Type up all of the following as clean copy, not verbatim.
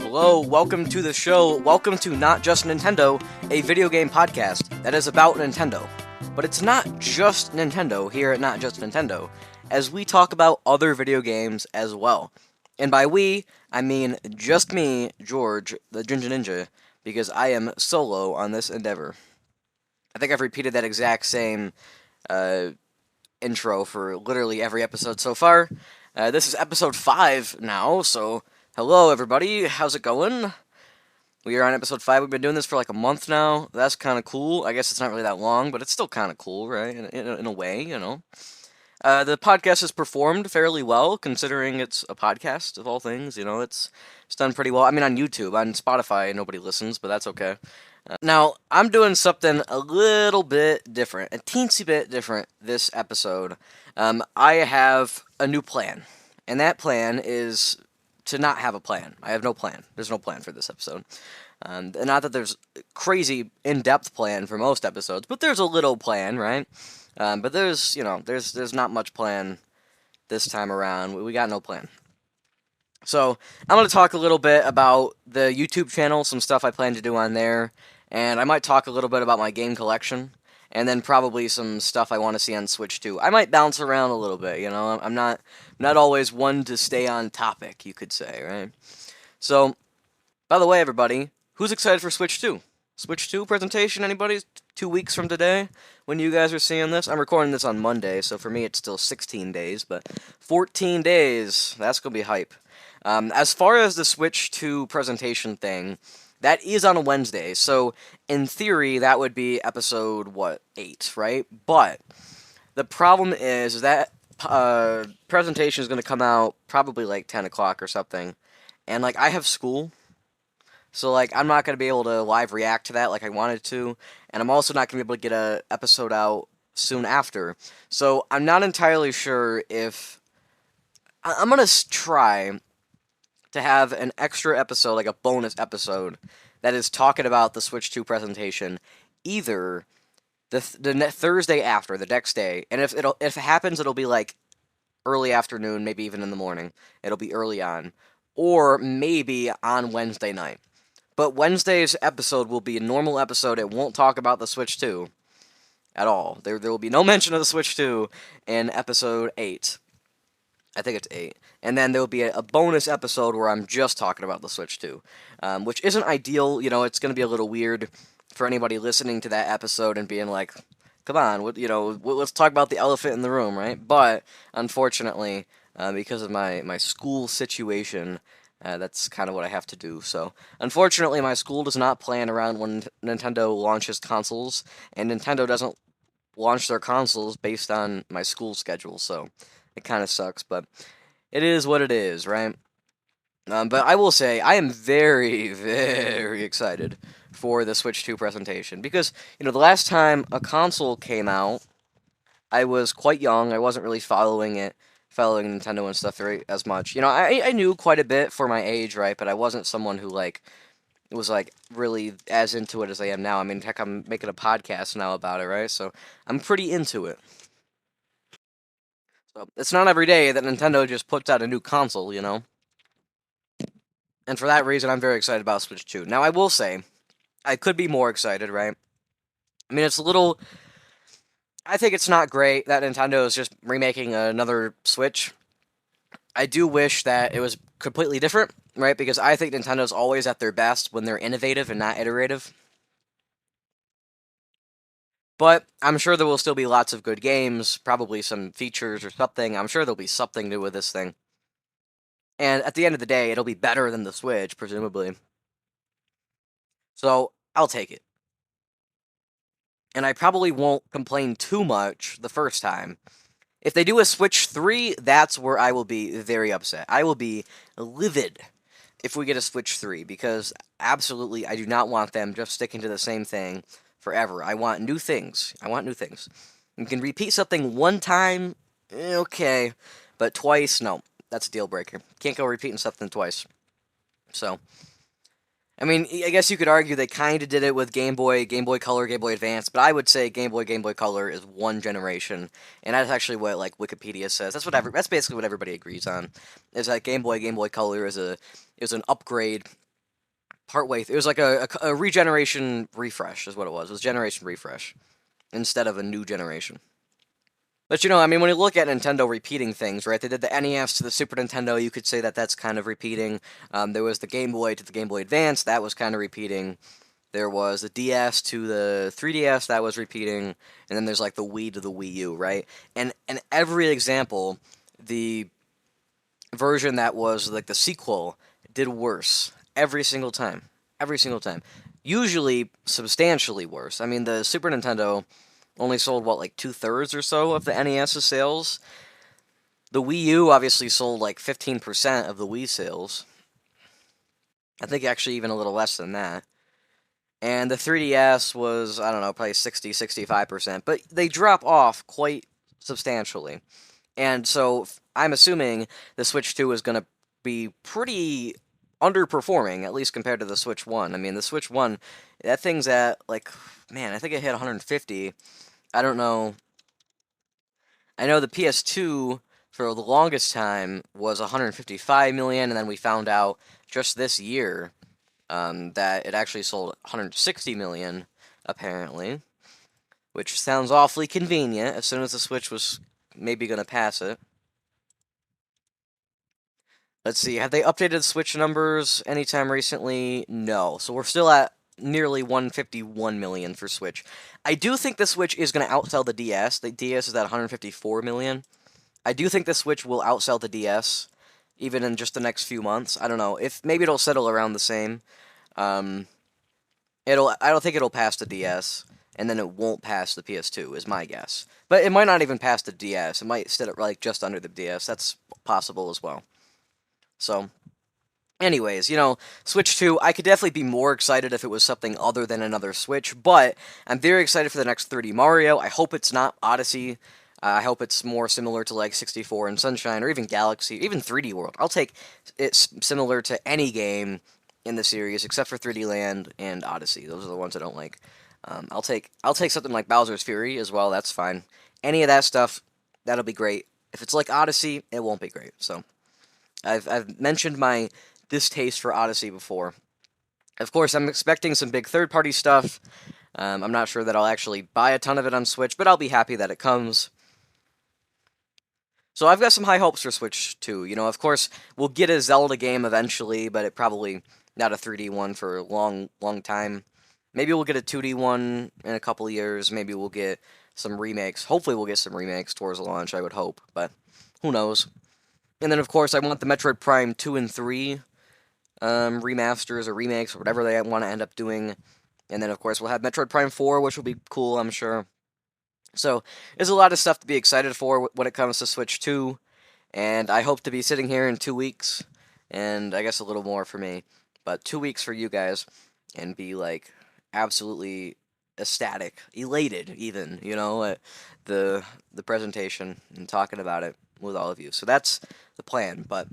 Hello, welcome to the show. Welcome to Not Just Nintendo, a video game podcast that is about Nintendo. But it's not just Nintendo here at Not Just Nintendo, as we talk about other video games as well. And by we, I mean just me, George, the Ginger Ninja, because I am solo on this endeavor. I think I've repeated that exact same intro for literally every episode so far. This is episode 5 now, so hello everybody, how's it going? We are on episode 5, we've been doing this for like a month now. That's kind of cool. I guess it's not really that long, but it's still kind of cool, right? In a way, you know. The podcast has performed fairly well, considering it's a podcast of all things, you know. It's done pretty well. I mean, on YouTube, on Spotify, nobody listens, but that's okay. Now, I'm doing something a little bit different, a teensy bit different this episode. I have a new plan, and that plan is to not have a plan. I have no plan. There's no plan for this episode. And not that there's a crazy in-depth plan for most episodes, but there's a little plan, right? But there's not much plan this time around. We got no plan. So, I'm going to talk a little bit about the YouTube channel, some stuff I plan to do on there, and I might talk a little bit about my game collection, and then probably some stuff I want to see on Switch too. I might bounce around a little bit, you know. I'm not always one to stay on topic, you could say, right? So, by the way, everybody, who's excited for Switch 2? Switch 2 presentation, anybody? 2 weeks from today, when you guys are seeing this? I'm recording this on Monday, so for me it's still 16 days, but 14 days, that's going to be hype. As far as the Switch 2 presentation thing, that is on a Wednesday, so in theory, that would be episode, 8, right? But the problem is that presentation is going to come out probably like 10 o'clock or something, and like I have school, so like I'm not going to be able to live react to that like I wanted to, and I'm also not going to be able to get an episode out soon after, so I'm not entirely sure if I'm going to try to have an extra episode, like a bonus episode, that is talking about the Switch 2 presentation, either the Thursday after, the next day, and if it happens, it'll be like early afternoon, maybe even in the morning. It'll be early on, or maybe on Wednesday night. But Wednesday's episode will be a normal episode. It won't talk about the Switch 2 at all. There will be no mention of the Switch 2 in episode 8. I think it's 8. And then there will be a bonus episode where I'm just talking about the Switch 2, which isn't ideal. You know, it's going to be a little weird for anybody listening to that episode and being like, come on, let's talk about the elephant in the room, right? But, unfortunately, because of my school situation, that's kind of what I have to do. So, unfortunately, my school does not plan around when Nintendo launches consoles, and Nintendo doesn't launch their consoles based on my school schedule, so it kind of sucks, but it is what it is, right? But I will say, I am very, very excited for the Switch 2 presentation, because, you know, the last time a console came out, I was quite young. I wasn't really following Nintendo and stuff very as much. You know, I knew quite a bit for my age, right? But I wasn't someone who, like, was, like, really as into it as I am now. I mean, heck, I'm making a podcast now about it, right? So, I'm pretty into it. So, it's not every day that Nintendo just puts out a new console, you know? And for that reason, I'm very excited about Switch 2. Now, I will say, I could be more excited, right? I mean, it's a little... I think it's not great that Nintendo is just remaking another Switch. I do wish that it was completely different, right? Because I think Nintendo's always at their best when they're innovative and not iterative. But I'm sure there will still be lots of good games, probably some features or something. I'm sure there'll be something new with this thing. And at the end of the day, it'll be better than the Switch, presumably. So, I'll take it. And I probably won't complain too much the first time. If they do a Switch 3, that's where I will be very upset. I will be livid. if we get a Switch 3, because absolutely I do not want them just sticking to the same thing forever. I want new things. I want new things. You can repeat something one time, okay, but twice, no. That's a deal breaker. Can't go repeating something twice. So, I mean, I guess you could argue they kind of did it with Game Boy, Game Boy Color, Game Boy Advance, but I would say Game Boy Color is one generation, and that's actually what like Wikipedia says. That's basically what everybody agrees on. Is that Game Boy Color is an upgrade partway. It was like a regeneration refresh, is what it was. It was generation refresh instead of a new generation. But I mean, when you look at Nintendo repeating things, right? They did the NES to the Super Nintendo. You could say that that's kind of repeating. There was the Game Boy to the Game Boy Advance. That was kind of repeating. There was the DS to the 3DS. That was repeating. And then there's like the Wii to the Wii U, right? And every example, the version that was like the sequel did worse every single time. Every single time. Usually substantially worse. I mean, the Super Nintendo only sold, what, like 2/3 or so of the NES's sales. The Wii U obviously sold like 15% of the Wii sales. I think actually even a little less than that. And the 3DS was, I don't know, probably 65%. But they drop off quite substantially. And so I'm assuming the Switch 2 is going to be pretty underperforming, at least compared to the Switch 1. I mean, the Switch 1, that thing's at, like, man, I think it hit 150. I don't know. I know the PS2 for the longest time was 155 million, and then we found out just this year that it actually sold 160 million, apparently, which sounds awfully convenient as soon as the Switch was maybe going to pass it. Let's see, have they updated the Switch numbers anytime recently? No. So we're still at nearly 151 million for Switch. I do think the Switch is going to outsell the DS. The DS is at 154 million. I do think the Switch will outsell the DS, even in just the next few months. I don't know. If maybe it'll settle around the same. Um, I don't think it'll pass the DS, and then it won't pass the PS2, is my guess. But it might not even pass the DS. It might sit at like just under the DS. That's possible as well. So, anyways, Switch 2, I could definitely be more excited if it was something other than another Switch, but I'm very excited for the next 3D Mario. I hope it's not Odyssey. I hope it's more similar to like 64 and Sunshine, or even Galaxy, even 3D World. I'll take it similar to any game in the series except for 3D Land and Odyssey. Those are the ones I don't like. I'll take something like Bowser's Fury as well. That's fine. Any of that stuff, that'll be great. If it's like Odyssey, it won't be great. So I've mentioned my distaste for Odyssey before. Of course, I'm expecting some big third-party stuff. I'm not sure that I'll actually buy a ton of it on Switch, but I'll be happy that it comes. So I've got some high hopes for Switch 2. Of course, we'll get a Zelda game eventually, but it probably not a 3D one for a long, long time. Maybe we'll get a 2D one in a couple of years. Maybe we'll get some remakes. Hopefully we'll get some remakes towards the launch, I would hope, but who knows. And then, of course, I want the Metroid Prime 2 and 3 remasters or remakes or whatever they want to end up doing. And then, of course, we'll have Metroid Prime 4, which will be cool, I'm sure. So, there's a lot of stuff to be excited for when it comes to Switch 2. And I hope to be sitting here in 2 weeks, and I guess a little more for me, but 2 weeks for you guys, and be, like, absolutely ecstatic, elated even, at the presentation and talking about it with all of you. So that's the plan, but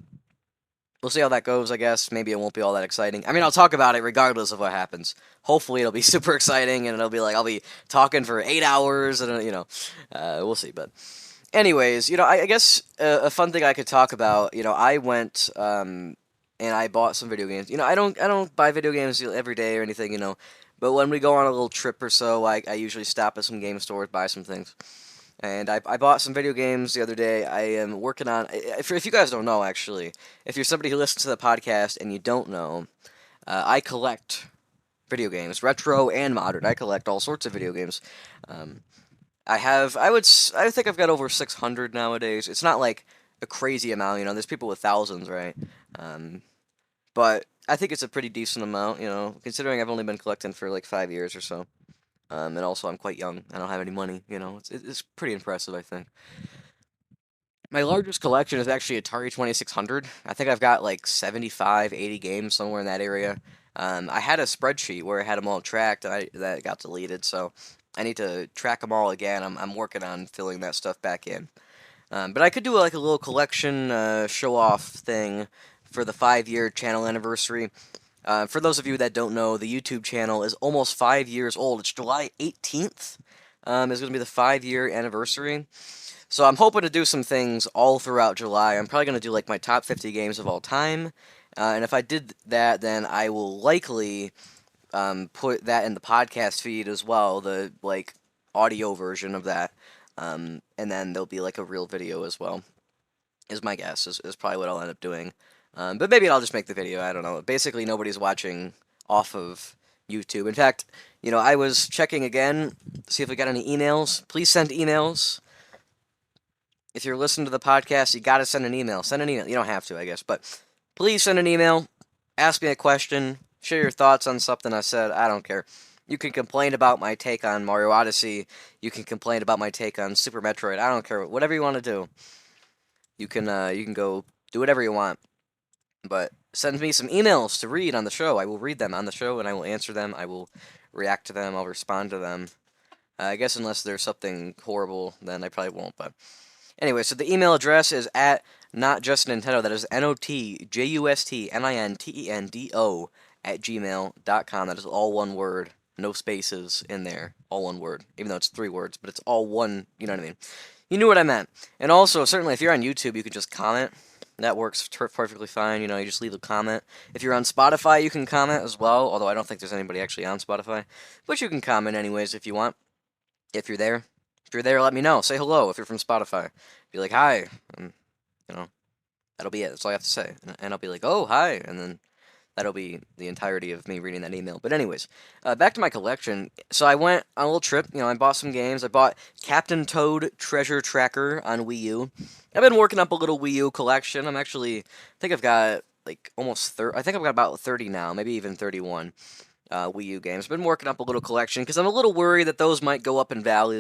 we'll see how that goes, I guess. Maybe it won't be all that exciting. I mean, I'll talk about it regardless of what happens. Hopefully it'll be super exciting, and it'll be like I'll be talking for 8 hours, and we'll see. But anyways, I guess a fun thing I could talk about, I went and I bought some video games. I don't buy video games every day or anything, but when we go on a little trip or so, I usually stop at some game stores, buy some things. And I bought some video games the other day. I am working on. If you guys don't know, actually, if you're somebody who listens to the podcast and you don't know, I collect video games, retro and modern. I collect all sorts of video games. I think I've got over 600 nowadays. It's not like a crazy amount, There's people with thousands, right? But I think it's a pretty decent amount, considering I've only been collecting for like 5 years or so. And also I'm quite young. I don't have any money, It's pretty impressive, I think. My largest collection is actually Atari 2600. I think I've got like 75, 80 games somewhere in that area. I had a spreadsheet where I had them all tracked, and that got deleted, so I need to track them all again. I'm working on filling that stuff back in. But I could do like a little collection show-off thing for the 5-year channel anniversary. For those of you that don't know, the YouTube channel is almost 5 years old. It's July 18th. Is going to be the 5-year anniversary. So I'm hoping to do some things all throughout July. I'm probably going to do like my top 50 games of all time. And if I did that, then I will likely put that in the podcast feed as well, the like audio version of that. And then there'll be like a real video as well, is my guess, is probably what I'll end up doing. But maybe I'll just make the video, I don't know. Basically, nobody's watching off of YouTube. In fact, I was checking again, see if we got any emails. Please send emails. If you're listening to the podcast, you gotta send an email. Send an email. You don't have to, I guess, but please send an email. Ask me a question. Share your thoughts on something I said. I don't care. You can complain about my take on Mario Odyssey. You can complain about my take on Super Metroid. I don't care. Whatever you want to do. You can go do whatever you want. But send me some emails to read on the show. I will read them on the show, and I will answer them. I will react to them. I'll respond to them. I guess unless there's something horrible, then I probably won't, but... Anyway, so the email address is at notjustnintendo. That is NOTJUSTNINTENDO at gmail.com. That is all one word. No spaces in there. All one word. Even though it's 3 words, but it's all one, you know what I mean. You knew what I meant. And also, certainly, if you're on YouTube, you can just comment. That works perfectly fine. You just leave a comment. If you're on Spotify, you can comment as well, although I don't think there's anybody actually on Spotify. But you can comment anyways if you want, if you're there. If you're there, let me know. Say hello if you're from Spotify. Be like, hi. And, that'll be it. That's all I have to say. And I'll be like, oh, hi. And then that'll be the entirety of me reading that email. But anyways, back to my collection. So I went on a little trip. I bought some games. I bought Captain Toad Treasure Tracker on Wii U. I've been working up a little Wii U collection. I think I've got like almost 30. I think I've got about 30 now, maybe even 31. Wii U games. Been working up a little collection because I'm a little worried that those might go up in value.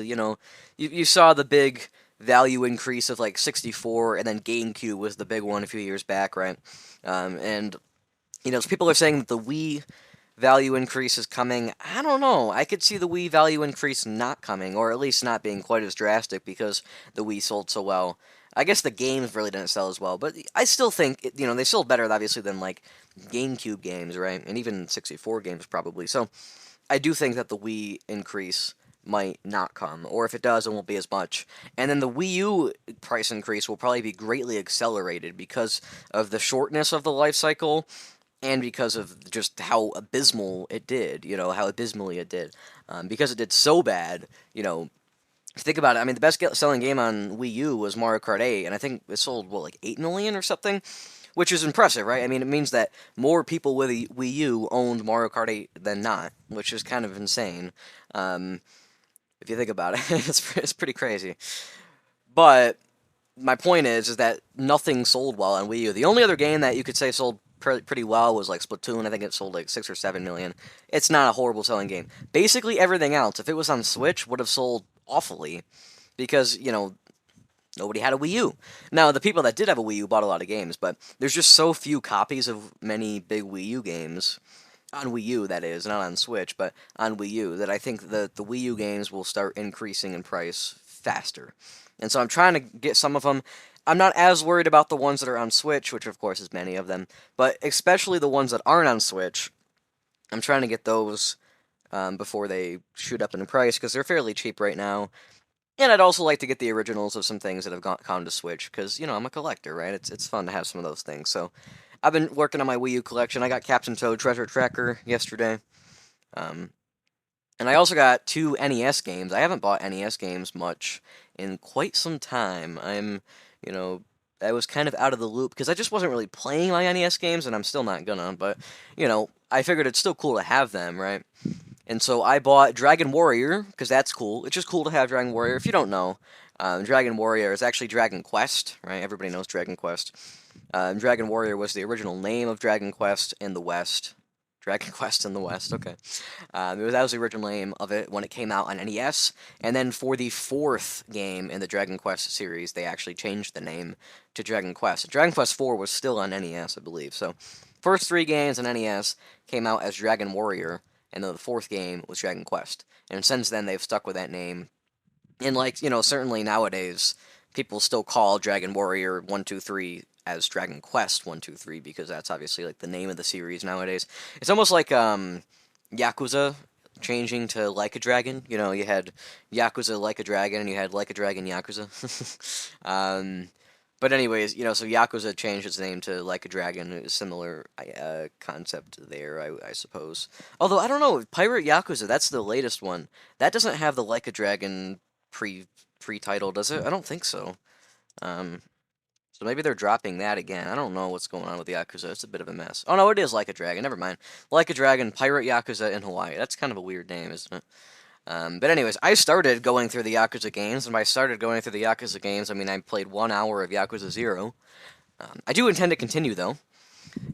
You saw the big value increase of like 64, and then GameCube was the big one a few years back, right? And people are saying that the Wii value increase is coming. I don't know. I could see the Wii value increase not coming, or at least not being quite as drastic because the Wii sold so well. I guess the games really didn't sell as well, but I still think, they sold better, obviously, than, like, GameCube games, right? And even 64 games, probably. So, I do think that the Wii increase might not come, or if it does, it won't be as much. And then the Wii U price increase will probably be greatly accelerated because of the shortness of the life cycle, and because of just how abysmal it did, how abysmally it did. Because it did so bad, think about it. I mean, the best-selling game on Wii U was Mario Kart 8, and I think it sold, like 8 million or something? Which is impressive, right? I mean, it means that more people with a Wii U owned Mario Kart 8 than not, which is kind of insane. If you think about it, it's pretty crazy. But my point is that nothing sold well on Wii U. The only other game that you could say sold pretty well was like Splatoon. I think it sold like 6 or 7 million. It's not a horrible selling game. Basically everything else, if it was on Switch, would have sold awfully because, nobody had a Wii U. Now, the people that did have a Wii U bought a lot of games, but there's just so few copies of many big Wii U games, on Wii U, that is, not on Switch, but on Wii U, that I think the Wii U games will start increasing in price faster. And so I'm trying to get some of them. I'm not as worried about the ones that are on Switch, which of course is many of them, but especially the ones that aren't on Switch, I'm trying to get those before they shoot up in price, because they're fairly cheap right now. And I'd also like to get the originals of some things that have gone to Switch, because, I'm a collector, right? It's fun to have some of those things. So I've been working on my Wii U collection. I got Captain Toad Treasure Tracker yesterday. And I also got 2 NES games. I haven't bought NES games much in quite some time. I was kind of out of the loop, because I just wasn't really playing my NES games, and I'm still not gonna, but, I figured it's still cool to have them, right? And so I bought Dragon Warrior, because that's cool. It's just cool to have Dragon Warrior. If you don't know, Dragon Warrior is actually Dragon Quest, right? Everybody knows Dragon Quest. Dragon Warrior was the original name of Dragon Quest in the West. Dragon Quest in the West. Okay. That was the original name of it when it came out on NES, and then for the fourth game in the Dragon Quest series, they actually changed the name to Dragon Quest. Dragon Quest 4 was still on NES, I believe. So, first three games on NES came out as Dragon Warrior, and then the fourth game was Dragon Quest. And since then, they've stuck with that name. And like certainly nowadays, people still call Dragon Warrior 1, 2, 3 as Dragon Quest 1, 2, 3 because that's obviously like the name of the series nowadays. It's almost like Yakuza changing to Like a Dragon. You had Yakuza Like a Dragon, and you had Like a Dragon Yakuza. But anyways, so Yakuza changed its name to Like a Dragon. A similar concept there, I suppose. Although I don't know, Pirate Yakuza, that's the latest one. That doesn't have the Like a Dragon pre-title, does it? I don't think so. Um, so maybe they're dropping that again. I don't know what's going on with Yakuza. It's a bit of a mess. Oh no, it is Like a Dragon. Never mind. Like a Dragon, Pirate Yakuza in Hawaii. That's kind of a weird name, isn't it? But anyways, I started going through the Yakuza games, and by started going through the Yakuza games, I mean I played 1 hour of Yakuza 0. I do intend to continue, though.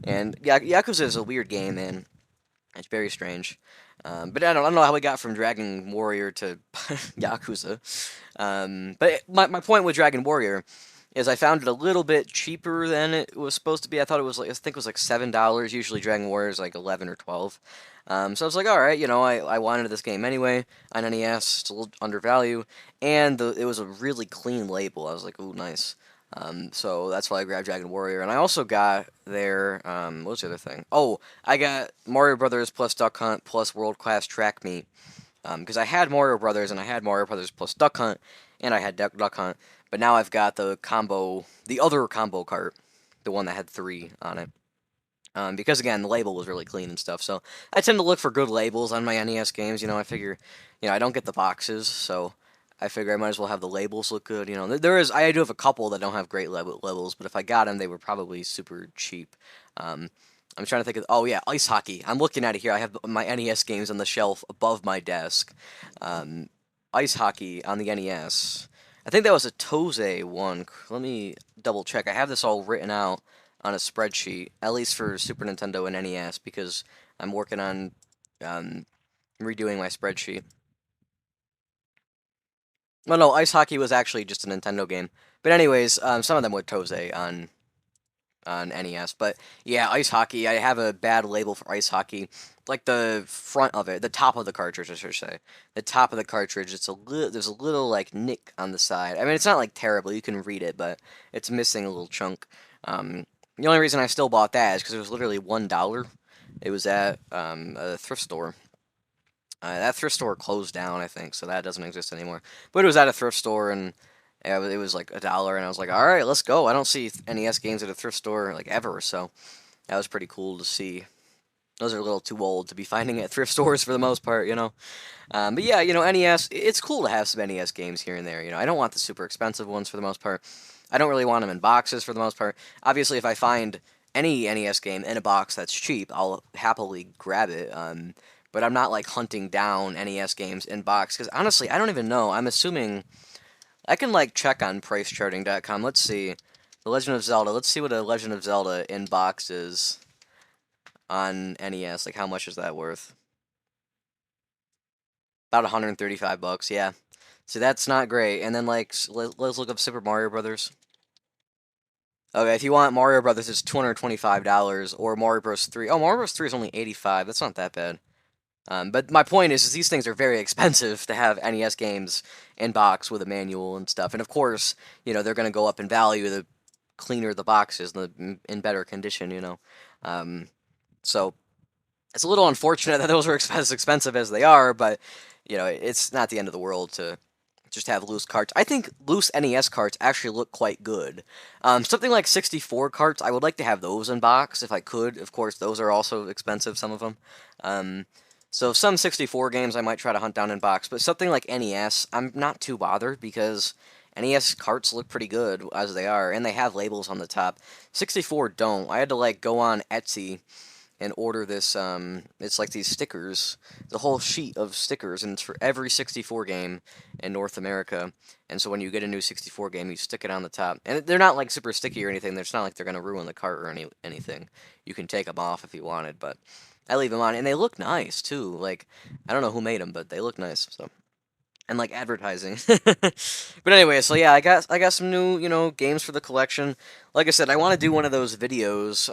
And Yakuza is a weird game, man. It's very strange. But I don't know how we got from Dragon Warrior to Yakuza. But my point with Dragon Warrior is I found it a little bit cheaper than it was supposed to be. I think it was like $7. Usually Dragon Warrior is like 11 or 12. So I was like, all right, I wanted this game anyway on NES. It's a little undervalued, and it was a really clean label. I was like, ooh, nice. So that's why I grabbed Dragon Warrior, and I also got their what was the other thing? Oh, I got Mario Brothers plus Duck Hunt plus World Class Track Meet. Because I had Mario Brothers and I had Mario Brothers plus Duck Hunt, and I had Duck Hunt, but now I've got the other combo cart, the one that had 3 on it. Because again, the label was really clean and stuff. So I tend to look for good labels on my NES games. I figure, I don't get the boxes, so I figure I might as well have the labels look good. I do have a couple that don't have great labels, but if I got them, they were probably super cheap. I'm trying to think of. Oh yeah, ice hockey. I'm looking at it here. I have my NES games on the shelf above my desk. Ice hockey on the NES. I think that was a Toze one. Let me double check. I have this all written out on a spreadsheet, at least for Super Nintendo and NES, because I'm working on redoing my spreadsheet. Well, no, ice hockey was actually just a Nintendo game. But anyways, some of them were Toze on NES. But yeah, ice hockey. I have a bad label for ice hockey. Like the front of it, the top of the cartridge, I should say. The top of the cartridge, there's a little like nick on the side. I mean, it's not like terrible. You can read it, but it's missing a little chunk. The only reason I still bought that is because it was literally $1. It was at a thrift store. That thrift store closed down, I think, so that doesn't exist anymore. But it was at a thrift store, and it was like $1, and I was like, all right, let's go. I don't see NES games at a thrift store like ever, so that was pretty cool to see. Those are a little too old to be finding at thrift stores for the most part. But yeah, NES, it's cool to have some NES games here and there. I don't want the super expensive ones for the most part. I don't really want them in boxes for the most part. Obviously, if I find any NES game in a box that's cheap, I'll happily grab it. But I'm not like hunting down NES games in box because honestly, I don't even know. I'm assuming I can like check on pricecharting.com. Let's see. The Legend of Zelda. Let's see what a Legend of Zelda in box is on NES. Like how much is that worth? About $135, yeah. So that's not great. And then like let's look up Super Mario Brothers. Okay, if you want Mario Brothers, it's $225, or Mario Bros. 3. Oh, Mario Bros. 3 is only $85. That's not that bad. But my point is these things are very expensive to have NES games in box with a manual and stuff. And of course, they're going to go up in value the cleaner the box is, in better condition. So it's a little unfortunate that those are as expensive as they are, but it's not the end of the world to just have loose carts. I think loose NES carts actually look quite good. Something like 64 carts, I would like to have those in box if I could. Of course, those are also expensive, some of them. So some 64 games I might try to hunt down in box, but something like NES, I'm not too bothered because NES carts look pretty good as they are, and they have labels on the top. 64 don't. I had to like go on Etsy and order this, it's like these stickers, the whole sheet of stickers, and it's for every 64 game in North America. And so when you get a new 64 game, you stick it on the top. And they're not like super sticky or anything. It's not like they're going to ruin the cart or anything. You can take them off if you wanted, but I leave them on, and they look nice too. Like, I don't know who made them, but they look nice. So, and like advertising. But anyway, so yeah, I got some new, games for the collection. Like I said, I want to do one of those videos,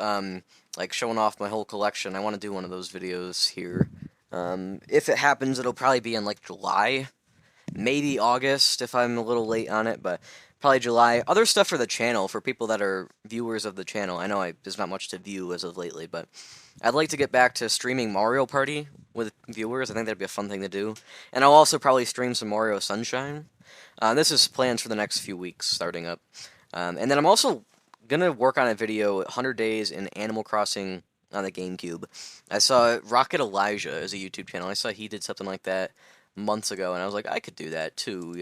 like showing off my whole collection. I want to do one of those videos here. If it happens, it'll probably be in like July, maybe August if I'm a little late on it, but probably July. Other stuff for the channel, for people that are viewers of the channel. I know there's not much to view as of lately, but I'd like to get back to streaming Mario Party with viewers. I think that'd be a fun thing to do. And I'll also probably stream some Mario Sunshine. This is plans for the next few weeks starting up. And then I'm also going to work on a video, 100 Days in Animal Crossing on the GameCube. I saw Rocket Elijah as a YouTube channel. I saw he did something like that months ago, and I was like, I could do that too.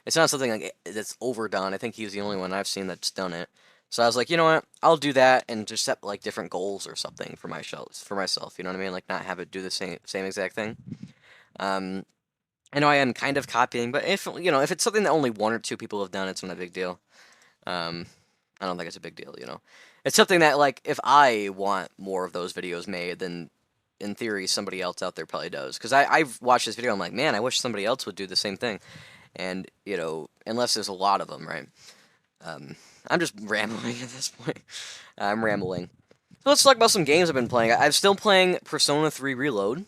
It's not something like that's overdone. I think he was the only one I've seen that's done it. So I was like, you know what? I'll do that and just set like different goals or something for myself. You know what I mean? Like not have it do the same exact thing. Um, I know I am kind of copying, but if it's something that only one or two people have done, it's not a big deal. Um, I don't think it's a big deal. It's something that like if I want more of those videos made, then in theory somebody else out there probably does. Because I've watched this video, I'm like, man, I wish somebody else would do the same thing. And unless there's a lot of them, right? I'm just rambling at this point. I'm rambling. So let's talk about some games I've been playing. I'm still playing Persona 3 Reload.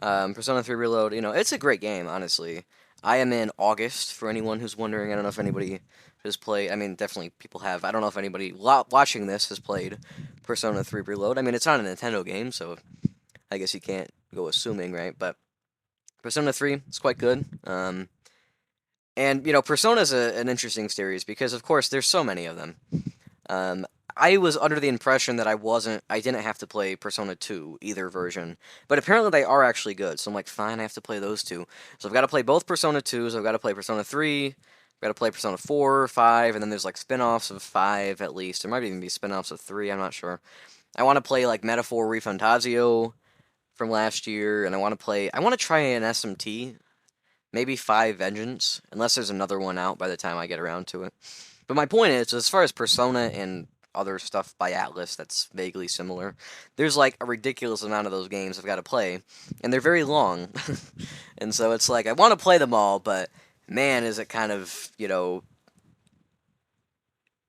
Persona 3 Reload, it's a great game, honestly. I am in August, for anyone who's wondering. I don't know if anybody has played. I mean, definitely people have. I don't know if anybody watching this has played Persona 3 Reload. I mean, it's not a Nintendo game, so I guess you can't go assuming, right? But Persona 3 is quite good. And Persona is an interesting series because, of course, there's so many of them. I was under the impression that I didn't have to play Persona 2, either version. But apparently they are actually good, so I'm like, fine, I have to play those two. So I've got to play both Persona 2s, I've got to play Persona 3, I've got to play Persona 4, 5, and then there's like spin-offs of 5 at least. There might even be spin-offs of 3, I'm not sure. I want to play like Metaphor Refantazio from last year, and I want to try an SMT, maybe 5 Vengeance, unless there's another one out by the time I get around to it. But my point is, as far as Persona and other stuff by Atlus that's vaguely similar, there's like a ridiculous amount of those games I've got to play, and they're very long. And so it's like, I want to play them all, but man, is it kind of,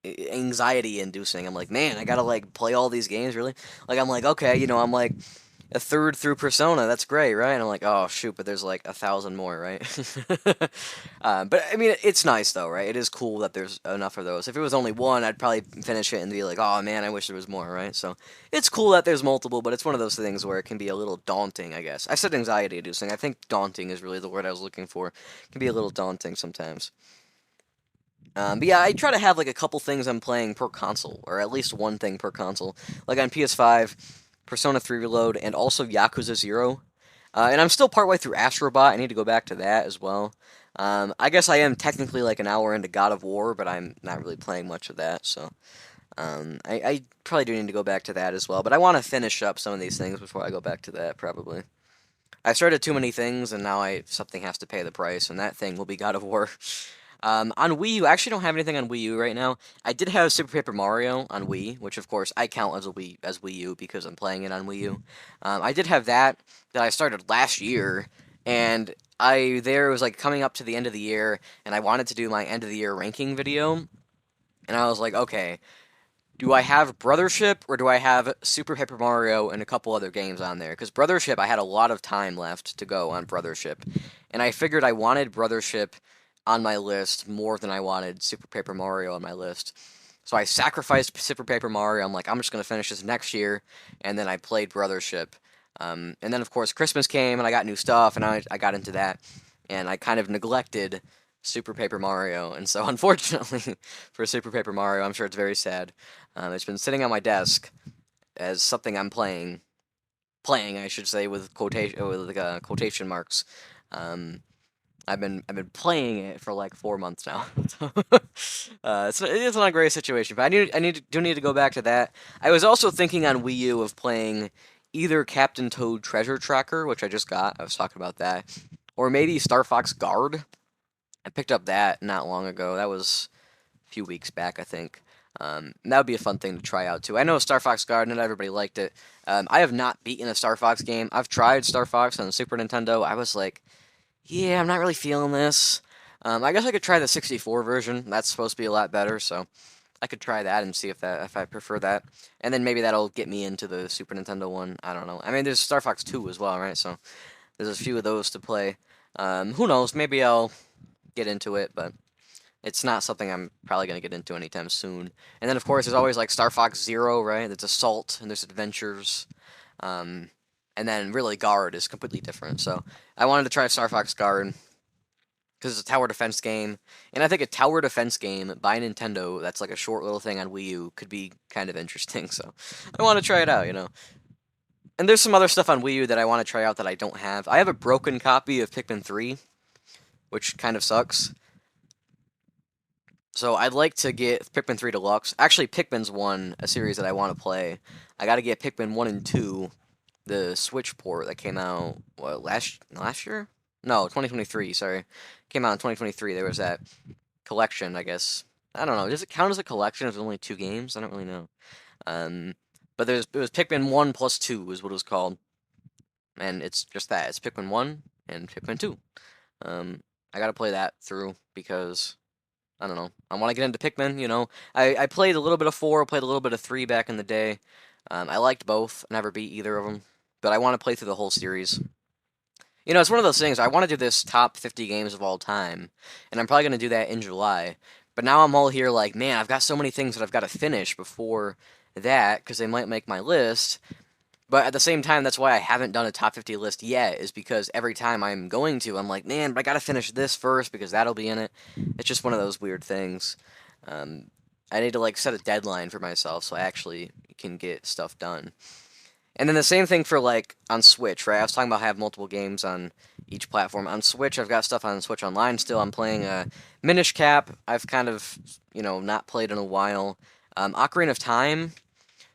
anxiety inducing. I'm like, man, I gotta like play all these games, really? Like, I'm like, okay, I'm like a third through Persona. That's great, right? And I'm like, oh shoot, but there's like 1,000 more, right? But I mean, it's nice though, right? It is cool that there's enough of those. If it was only one, I'd probably finish it and be like, oh man, I wish there was more, right? So it's cool that there's multiple, but it's one of those things where it can be a little daunting, I guess. I said anxiety inducing. I think daunting is really the word I was looking for. It can be a little daunting sometimes. But yeah, I try to have like a couple things I'm playing per console, or at least one thing per console. Like on PS5, Persona 3 Reload, and also Yakuza 0. And I'm still partway through Astrobot. I need to go back to that as well. I guess I am technically like an hour into God of War, but I'm not really playing much of that, so I probably do need to go back to that as well. But I want to finish up some of these things before I go back to that, probably. I started too many things, and now something has to pay the price, and that thing will be God of War. On Wii U, I actually don't have anything on Wii U right now. I did have Super Paper Mario on Wii, which of course I count as Wii U because I'm playing it on Wii U. I did have that I started last year, and it was like coming up to the end of the year, and I wanted to do my end of the year ranking video, and I was like, okay, do I have Brothership or do I have Super Paper Mario and a couple other games on there? Because Brothership, I had a lot of time left to go on Brothership, and I figured I wanted Brothership on my list more than I wanted Super Paper Mario on my list. So I sacrificed Super Paper Mario. I'm like, I'm just going to finish this next year, and then I played Brothership. And then, of course, Christmas came, and I got new stuff, and I got into that, and I kind of neglected Super Paper Mario, and so unfortunately for Super Paper Mario, I'm sure it's very sad. It's been sitting on my desk as something I'm playing, I should say, with quotation marks. I've been playing it for like 4 months now. It's not a great situation, but do need to go back to that. I was also thinking on Wii U of playing either Captain Toad Treasure Tracker, which I just got. I was talking about that, or maybe Star Fox Guard. I picked up that not long ago. That was a few weeks back, I think. That would be a fun thing to try out too. I know Star Fox Guard, not everybody liked it. I have not beaten a Star Fox game. I've tried Star Fox on the Super Nintendo. I was like, yeah, I'm not really feeling this. I guess I could try the 64 version. That's supposed to be a lot better, so I could try that and see if I prefer that. And then maybe that'll get me into the Super Nintendo one. I don't know. I mean, there's Star Fox 2 as well, right? So there's a few of those to play. Who knows? Maybe I'll get into it, but it's not something I'm probably going to get into anytime soon. And then, of course, there's always like Star Fox Zero, right? There's Assault and there's Adventures. Um, and then really Guard is completely different. So I wanted to try Star Fox Guard because it's a tower defense game. And I think a tower defense game by Nintendo that's like a short little thing on Wii U could be kind of interesting. So I want to try it out, you know. And there's some other stuff on Wii U that I want to try out that I don't have. I have a broken copy of Pikmin 3, which kind of sucks. So I'd like to get Pikmin 3 Deluxe. Actually, Pikmin's one, a series that I want to play. I got to get Pikmin 1 and 2, the Switch port that came out, what, last year? No, 2023, sorry. Came out in 2023. There was that collection, I guess. I don't know. Does it count as a collection if there's only 2 games? I don't really know. But it was Pikmin 1 plus 2 is what it was called. And it's just that. It's Pikmin 1 and Pikmin 2. I got to play that through because I don't know. I want to get into Pikmin, you know. I played a little bit of 4, played a little bit of 3 back in the day. I liked both. Never beat either of them. But I want to play through the whole series. You know, it's one of those things. I want to do this top 50 games of all time. And I'm probably going to do that in July. But now I'm all here like, man, I've got so many things that I've got to finish before that. Because they might make my list. But at the same time, that's why I haven't done a top 50 list yet, is because every time I'm going to, I'm like, man, but I gotta finish this first because that'll be in it. It's just one of those weird things. I need to, like, set a deadline for myself so I actually can get stuff done. And then the same thing for, like, on Switch, right? I was talking about how I have multiple games on each platform. On Switch, I've got stuff on Switch Online still. I'm playing Minish Cap. I've kind of, you know, not played in a while. Ocarina of Time.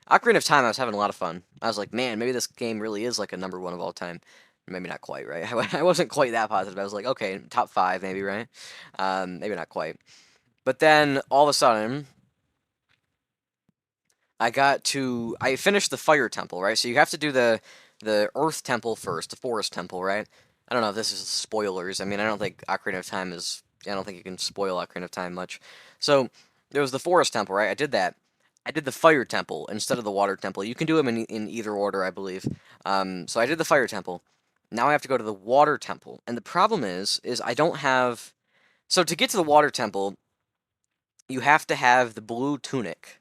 Ocarina of Time, I was having a lot of fun. I was like, man, maybe this game really is like a number 1 of all time. Maybe not quite, right? I wasn't quite that positive. I was like, okay, top 5 maybe, right? Maybe not quite. But then, all of a sudden, I finished the Fire Temple, right? So you have to do the Earth Temple first, the Forest Temple, right? I don't know if this is spoilers. I mean, I don't think Ocarina of Time is... I don't think you can spoil Ocarina of Time much. So, there was the Forest Temple, right? I did that. I did the Fire Temple instead of the Water Temple. You can do them in either order, I believe. So I did the Fire Temple. Now I have to go to the Water Temple. And the problem is I don't have... So to get to the Water Temple, you have to have the blue tunic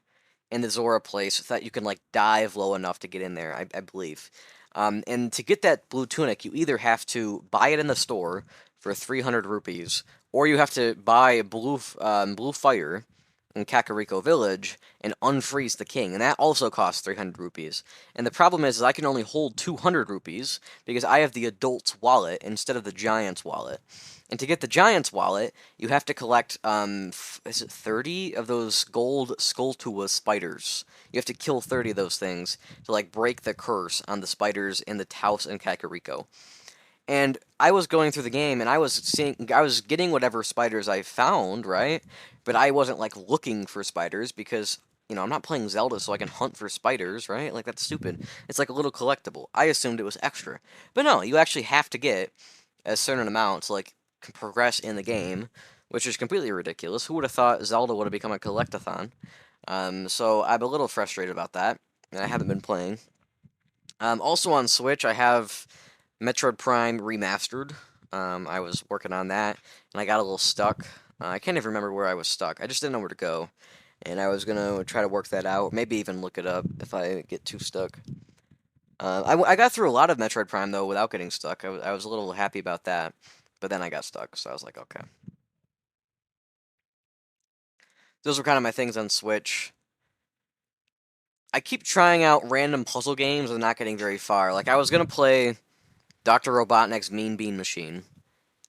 in the Zora place so that you can, like, dive low enough to get in there, I believe. And to get that blue tunic, you either have to buy it in the store for 300 rupees, or you have to buy blue fire in Kakariko Village and unfreeze the king, and that also costs 300 rupees. And the problem is I can only hold 200 rupees because I have the adult's wallet instead of the giant's wallet. And to get the giant's wallet, you have to collect, is it 30 of those gold Skulltula spiders? You have to kill 30 of those things to, like, break the curse on the spiders in the Taos and Kakariko. And I was going through the game, and I was getting whatever spiders I found, right? But I wasn't, like, looking for spiders because, you know, I'm not playing Zelda so I can hunt for spiders, right? Like, that's stupid. It's like a little collectible. I assumed it was extra. But no, you actually have to get a certain amount to, like, progress in the game, which is completely ridiculous. Who would have thought Zelda would have become a collectathon? So I'm a little frustrated about that, and I haven't been playing. Also on Switch, I have Metroid Prime Remastered. I was working on that, and I got a little stuck. I can't even remember where I was stuck. I just didn't know where to go, and I was going to try to work that out, maybe even look it up if I get too stuck. I got through a lot of Metroid Prime, though, without getting stuck. I was a little happy about that, but then I got stuck, so I was like, okay. Those were kind of my things on Switch. I keep trying out random puzzle games and not getting very far. Like, I was going to play Dr. Robotnik's Mean Bean Machine.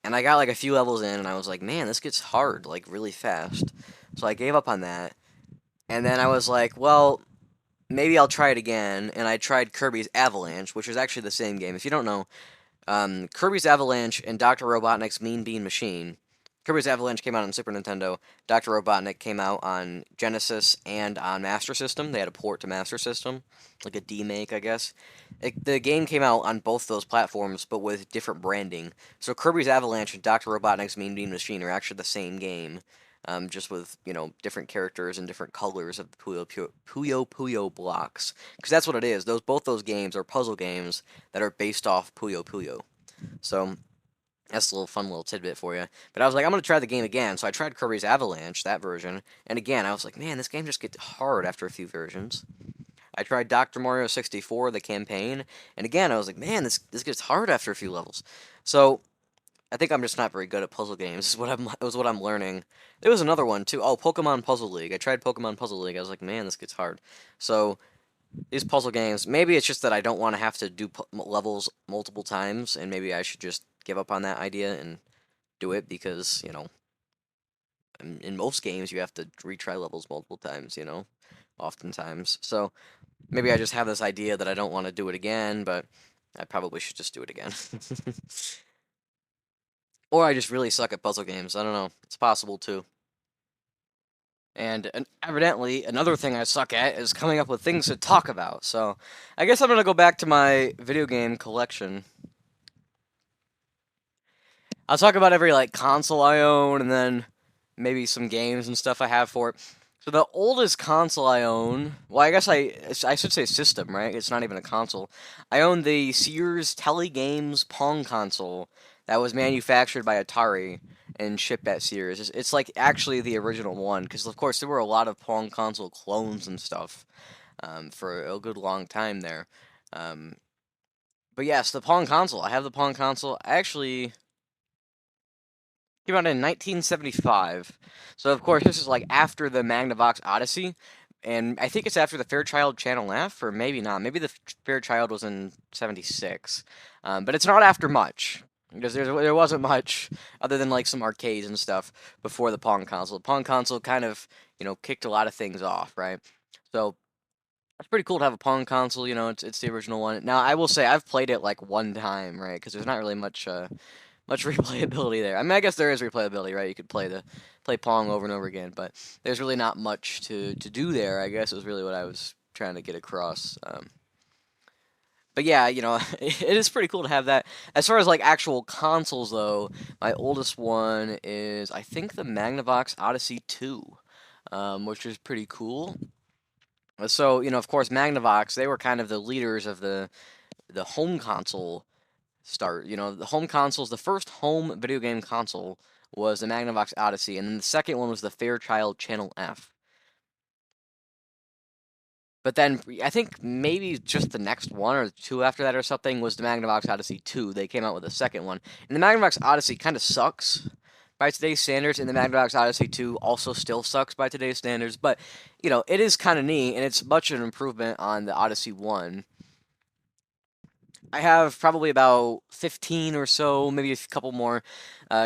And I got, like, a few levels in, and I was like, man, this gets hard, like, really fast. So I gave up on that. And then I was like, well, maybe I'll try it again. And I tried Kirby's Avalanche, which is actually the same game. If you don't know, Kirby's Avalanche and Dr. Robotnik's Mean Bean Machine Kirby's Avalanche came out on Super Nintendo. Dr. Robotnik came out on Genesis and on Master System. They had a port to Master System, like a demake, I guess. The game came out on both those platforms, but with different branding. So Kirby's Avalanche and Dr. Robotnik's Mean Bean Machine are actually the same game, just with different characters and different colors of the Puyo blocks. Because that's what it is. Both those games are puzzle games that are based off Puyo. So that's a fun little tidbit for you. But I was like, I'm going to try the game again. So I tried Kirby's Avalanche, that version. And again, I was like, man, this game just gets hard after a few versions. I tried Dr. Mario 64, the campaign. And again, I was like, man, this gets hard after a few levels. So I think I'm just not very good at puzzle games. Is what I'm learning. There was another one too. Oh, Pokemon Puzzle League. I tried Pokemon Puzzle League. I was like, man, this gets hard. So these puzzle games, maybe it's just that I don't want to have to do levels multiple times, and maybe I should just give up on that idea and do it because, in most games you have to retry levels multiple times, oftentimes. So maybe I just have this idea that I don't want to do it again, but I probably should just do it again. Or I just really suck at puzzle games. I don't know. It's possible too. And evidently, another thing I suck at is coming up with things to talk about. So, I guess I'm going to go back to my video game collection. I'll talk about every, console I own, and then maybe some games and stuff I have for it. So, the oldest console I own, well, I guess I should say system, right? It's not even a console. I own the Sears Telegames Pong console that was manufactured by Atari and shipped at Sears. It's like actually the original one, because of course there were a lot of Pong console clones and stuff for a good long time there. Um, but yes, the Pong console. I have the Pong console. I actually came out in 1975. So of course this is like after the Magnavox Odyssey, and I think it's after the Fairchild Channel F, or maybe not. Maybe the Fairchild was in 76, but it's not after much. Because there wasn't much other than like some arcades and stuff before the Pong console. The Pong console kind of, kicked a lot of things off, right? So it's pretty cool to have a Pong console. It's the original one. Now I will say I've played it like one time, right? Because there's not really much replayability there. I mean, I guess there is replayability, right? You could play Pong over and over again, but there's really not much to do there. I guess is really what I was trying to get across. But yeah, it is pretty cool to have that. As far as like actual consoles though, my oldest one is I think the Magnavox Odyssey 2, which is pretty cool. So, of course Magnavox, they were kind of the leaders of the home console start. The home consoles, the first home video game console was the Magnavox Odyssey, and then the second one was the Fairchild Channel F. But then I think maybe just the next one or two after that or something was the Magnavox Odyssey 2. They came out with a second one. And the Magnavox Odyssey kind of sucks by today's standards, and the Magnavox Odyssey 2 also still sucks by today's standards. But, it is kind of neat, and it's much an improvement on the Odyssey 1. I have probably about 15 or so, maybe a couple more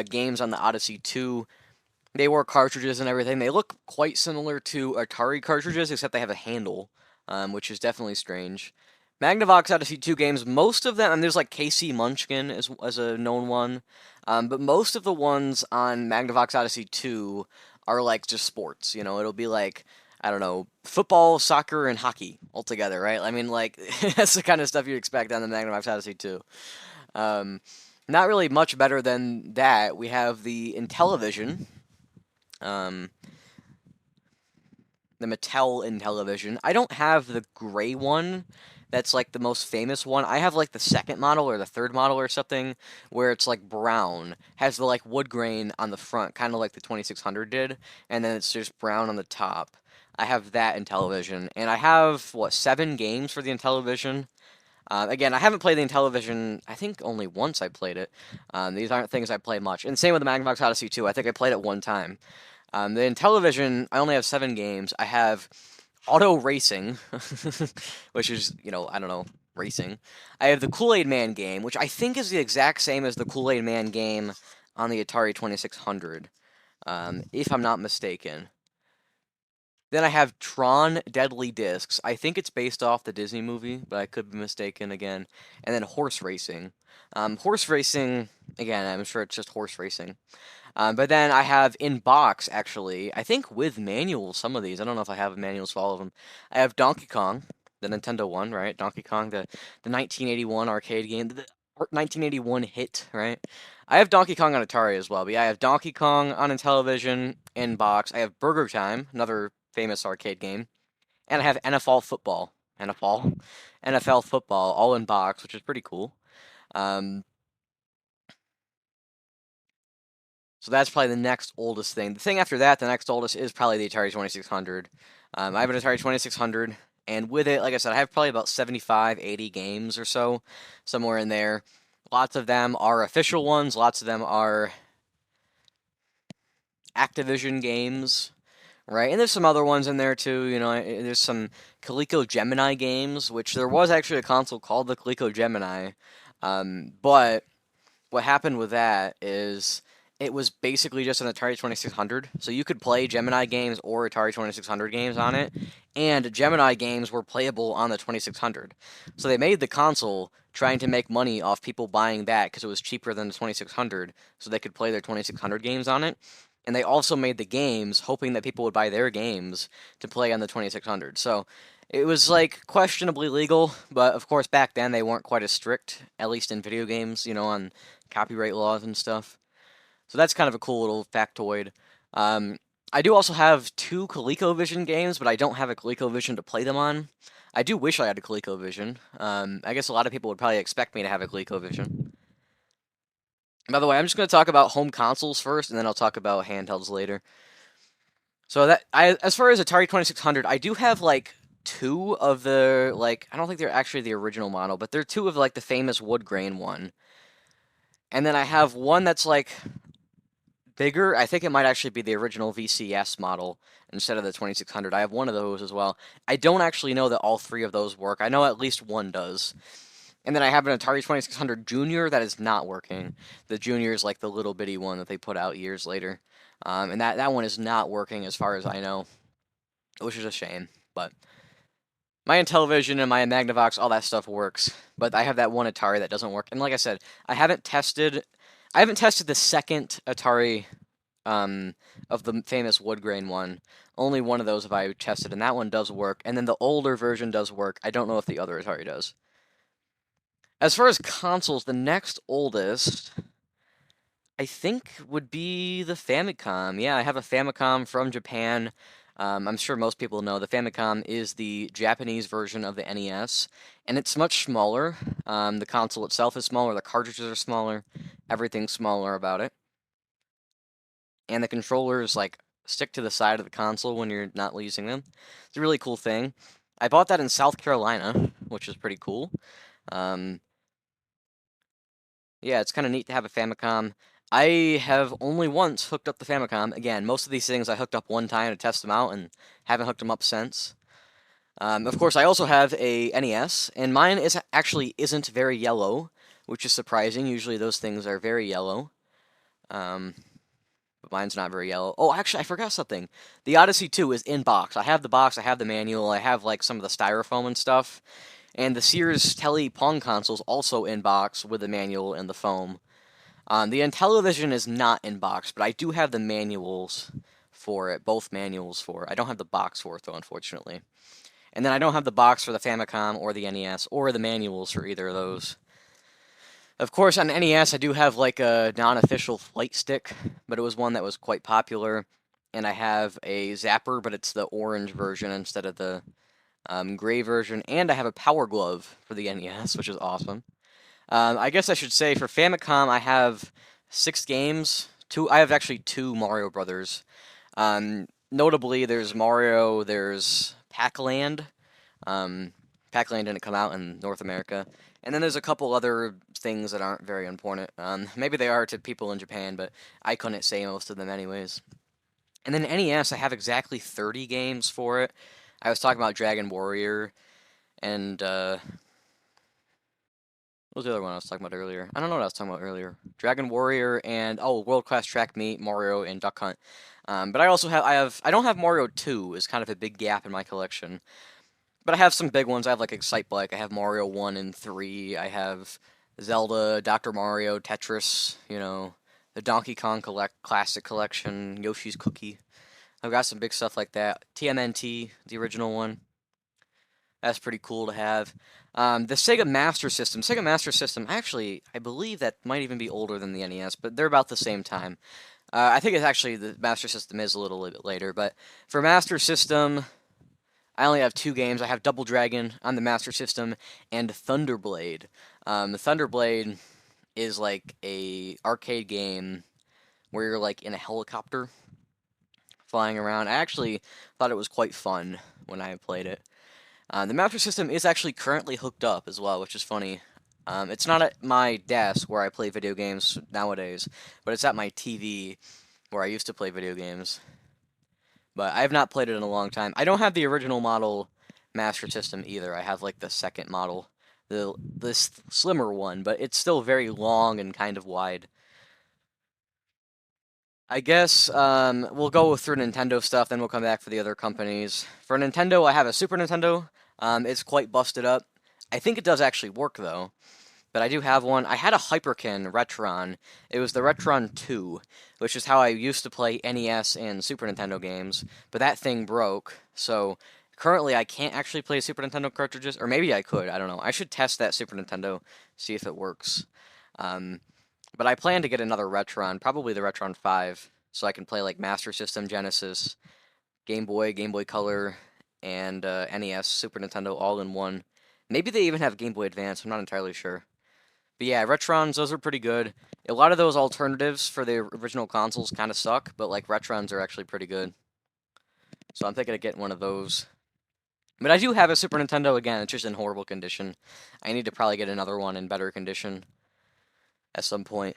games on the Odyssey 2. They were cartridges and everything. They look quite similar to Atari cartridges, except they have a handle. Which is definitely strange. Magnavox Odyssey 2 games, most of them, and there's like KC Munchkin as a known one, but most of the ones on Magnavox Odyssey 2 are like just sports. It'll be like, I don't know, football, soccer, and hockey all together, right? I mean, like, that's the kind of stuff you'd expect on the Magnavox Odyssey 2. Not really much better than that. We have the Intellivision. The Mattel Intellivision. I don't have the gray one. That's like the most famous one. I have like the second model or the third model or something where it's like brown, has the like wood grain on the front, kind of like the 2600 did, and then it's just brown on the top. I have that Intellivision, and I have 7 games for the Intellivision. Again, I haven't played the Intellivision. I think only once I played it. These aren't things I play much. And same with the Magnavox Odyssey 2. I think I played it one time. The Intellivision, I only have 7 games. I have Auto Racing, which is, I don't know, racing. I have the Kool-Aid Man game, which I think is the exact same as the Kool-Aid Man game on the Atari 2600, if I'm not mistaken. Then I have Tron Deadly Discs. I think it's based off the Disney movie, but I could be mistaken again. And then horse racing. Horse racing, again, I'm sure it's just horse racing. But then I have in box, actually, I think with manuals, some of these. I don't know if I have manuals for all of them. I have Donkey Kong, the Nintendo one, right? Donkey Kong, the 1981 arcade game, the 1981 hit, right? I have Donkey Kong on Atari as well, but yeah, I have Donkey Kong on a television in box. I have Burger Time, another famous arcade game, and I have NFL football, NFL football, all in box, which is pretty cool. Um, So that's probably the next oldest thing. The thing after that, the next oldest, is probably the Atari 2600. I have an Atari 2600, and with it, like I said, I have probably about 75, 80 games or so, somewhere in there. Lots of them are official ones, lots of them are Activision games, right? And there's some other ones in there too, there's some Coleco Gemini games, which there was actually a console called the Coleco Gemini. But what happened with that is it was basically just an Atari 2600. So you could play Gemini games or Atari 2600 games on it, and Gemini games were playable on the 2600. So they made the console trying to make money off people buying that because it was cheaper than the 2600, so they could play their 2600 games on it. And they also made the games hoping that people would buy their games to play on the 2600. So it was like questionably legal, but of course back then they weren't quite as strict, at least in video games, on copyright laws and stuff. So that's kind of a cool little factoid. Um, I do also have two ColecoVision games, but I don't have a ColecoVision to play them on. I do wish I had a ColecoVision. I guess a lot of people would probably expect me to have a ColecoVision. By the way, I'm just going to talk about home consoles first, and then I'll talk about handhelds later. So as far as Atari 2600, I do have like two of the I don't think they're actually the original model, but they're two of like the famous wood grain one. And then I have one that's like bigger. I think it might actually be the original VCS model instead of the 2600. I have one of those as well. I don't actually know that all three of those work. I know at least one does. And then I have an Atari 2600 Junior that is not working. The Junior is like the little bitty one that they put out years later. And that one is not working as far as I know, which is a shame. But my Intellivision and my Magnavox, all that stuff works. But I have that one Atari that doesn't work. And like I said, I haven't tested the second Atari of the famous wood grain one. Only one of those have I tested, and that one does work. And then the older version does work. I don't know if the other Atari does. As far as consoles, the next oldest, I think, would be the Famicom. Yeah, I have a Famicom from Japan. I'm sure most people know the Famicom is the Japanese version of the NES, and it's much smaller. The console itself is smaller, the cartridges are smaller, everything's smaller about it. And the controllers stick to the side of the console when you're not using them. It's a really cool thing. I bought that in South Carolina, which is pretty cool. Um, yeah, it's kind of neat to have a Famicom. I have only once hooked up the Famicom. Again, most of these things I hooked up one time to test them out and haven't hooked them up since. Of course, I also have a NES, and mine actually isn't very yellow, which is surprising. Usually those things are very yellow. But mine's not very yellow. Oh, actually, I forgot something. The Odyssey 2 is in box. I have the box, I have the manual, I have some of the styrofoam and stuff. And the Sears Tele Pong console's also in box with the manual and the foam. The Intellivision is not in box, but I do have the manuals for it, both manuals for it. I don't have the box for it, though, unfortunately. And then I don't have the box for the Famicom or the NES, or the manuals for either of those. Of course, on NES, I do have a non-official flight stick, but it was one that was quite popular. And I have a zapper, but it's the orange version instead of the gray version. And I have a power glove for the NES, which is awesome. I guess I should say for Famicom, I have 6 games. I have actually 2 Mario Brothers. Notably, there's Mario, there's Pac-Land. Pac-Land didn't come out in North America. And then there's a couple other things that aren't very important. Maybe they are to people in Japan, but I couldn't say most of them anyways. And then NES, I have exactly 30 games for it. I was talking about Dragon Warrior, and what was the other one I was talking about earlier? I don't know what I was talking about earlier. Dragon Warrior and, World Class Track Meet, Mario, and Duck Hunt. But I don't have Mario 2 is kind of a big gap in my collection. But I have some big ones. I have like Excite Bike. I have Mario 1 and 3. I have Zelda, Dr. Mario, Tetris, the Donkey Kong Classic Collection, Yoshi's Cookie. I've got some big stuff like that. TMNT, the original one. That's pretty cool to have. The Sega Master System. Sega Master System, actually, I believe that might even be older than the NES, but they're about the same time. I think it's actually the Master System is a little bit later, but for Master System, I only have two games. I have Double Dragon on the Master System and Thunderblade. The Thunderblade is like a arcade game where you're like in a helicopter flying around. I actually thought it was quite fun when I played it. The Master System is actually currently hooked up as well, which is funny. It's not at my desk where I play video games nowadays, but it's at my TV where I used to play video games. But I have not played it in a long time. I don't have the original model Master System either. I have like the second model, the slimmer one, but it's still very long and kind of wide. I guess we'll go through Nintendo stuff, then we'll come back for the other companies. For Nintendo, I have a Super Nintendo. It's quite busted up. I think it does actually work, though. But I do have one. I had a Hyperkin Retron. It was the Retron 2, which is how I used to play NES and Super Nintendo games. But that thing broke, so currently I can't actually play Super Nintendo cartridges. Or maybe I could, I don't know. I should test that Super Nintendo, see if it works. But I plan to get another Retron, probably the Retron 5, so I can play like Master System, Genesis, Game Boy, Game Boy Color, and NES, Super Nintendo all in one. Maybe they even have Game Boy Advance, I'm not entirely sure. But yeah, Retrons, those are pretty good. A lot of those alternatives for the original consoles kind of suck, but like Retrons are actually pretty good. So I'm thinking of getting one of those. But I do have a Super Nintendo again, it's just in horrible condition. I need to probably get another one in better condition at some point.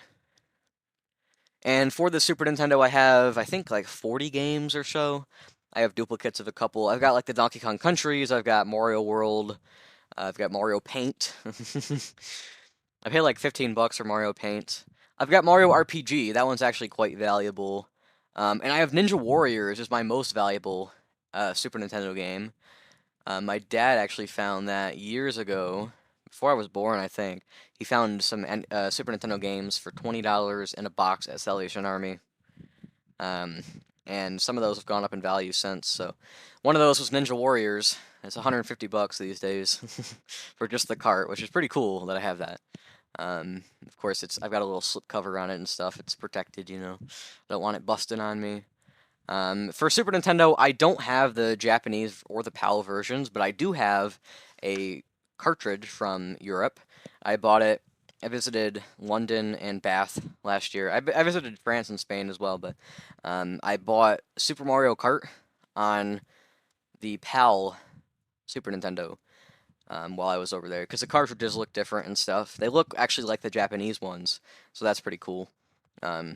And for the Super Nintendo, I have, I think, like 40 games or so. I have duplicates of a couple. I've got like the Donkey Kong Countries, I've got Mario World, I've got Mario Paint. I pay like $15 for Mario Paint. I've got Mario RPG. That one's actually quite valuable. And I have Ninja Warriors is my most valuable Super Nintendo game. My dad actually found that years ago, before I was born, I think. He found some Super Nintendo games for $20 in a box at Salvation Army. And some of those have gone up in value since. So one of those was Ninja Warriors. It's $150 these days for just the cart, which is pretty cool that I have that. Of course, I've got a little slip cover on it and stuff. It's protected, Don't want it busting on me. For Super Nintendo, I don't have the Japanese or the PAL versions, but I do have a cartridge from Europe. I bought it. I visited London and Bath last year. I visited France and Spain as well, but I bought Super Mario Kart on the PAL Super Nintendo while I was over there, because the cartridges look different and stuff. They look actually like the Japanese ones, so that's pretty cool. So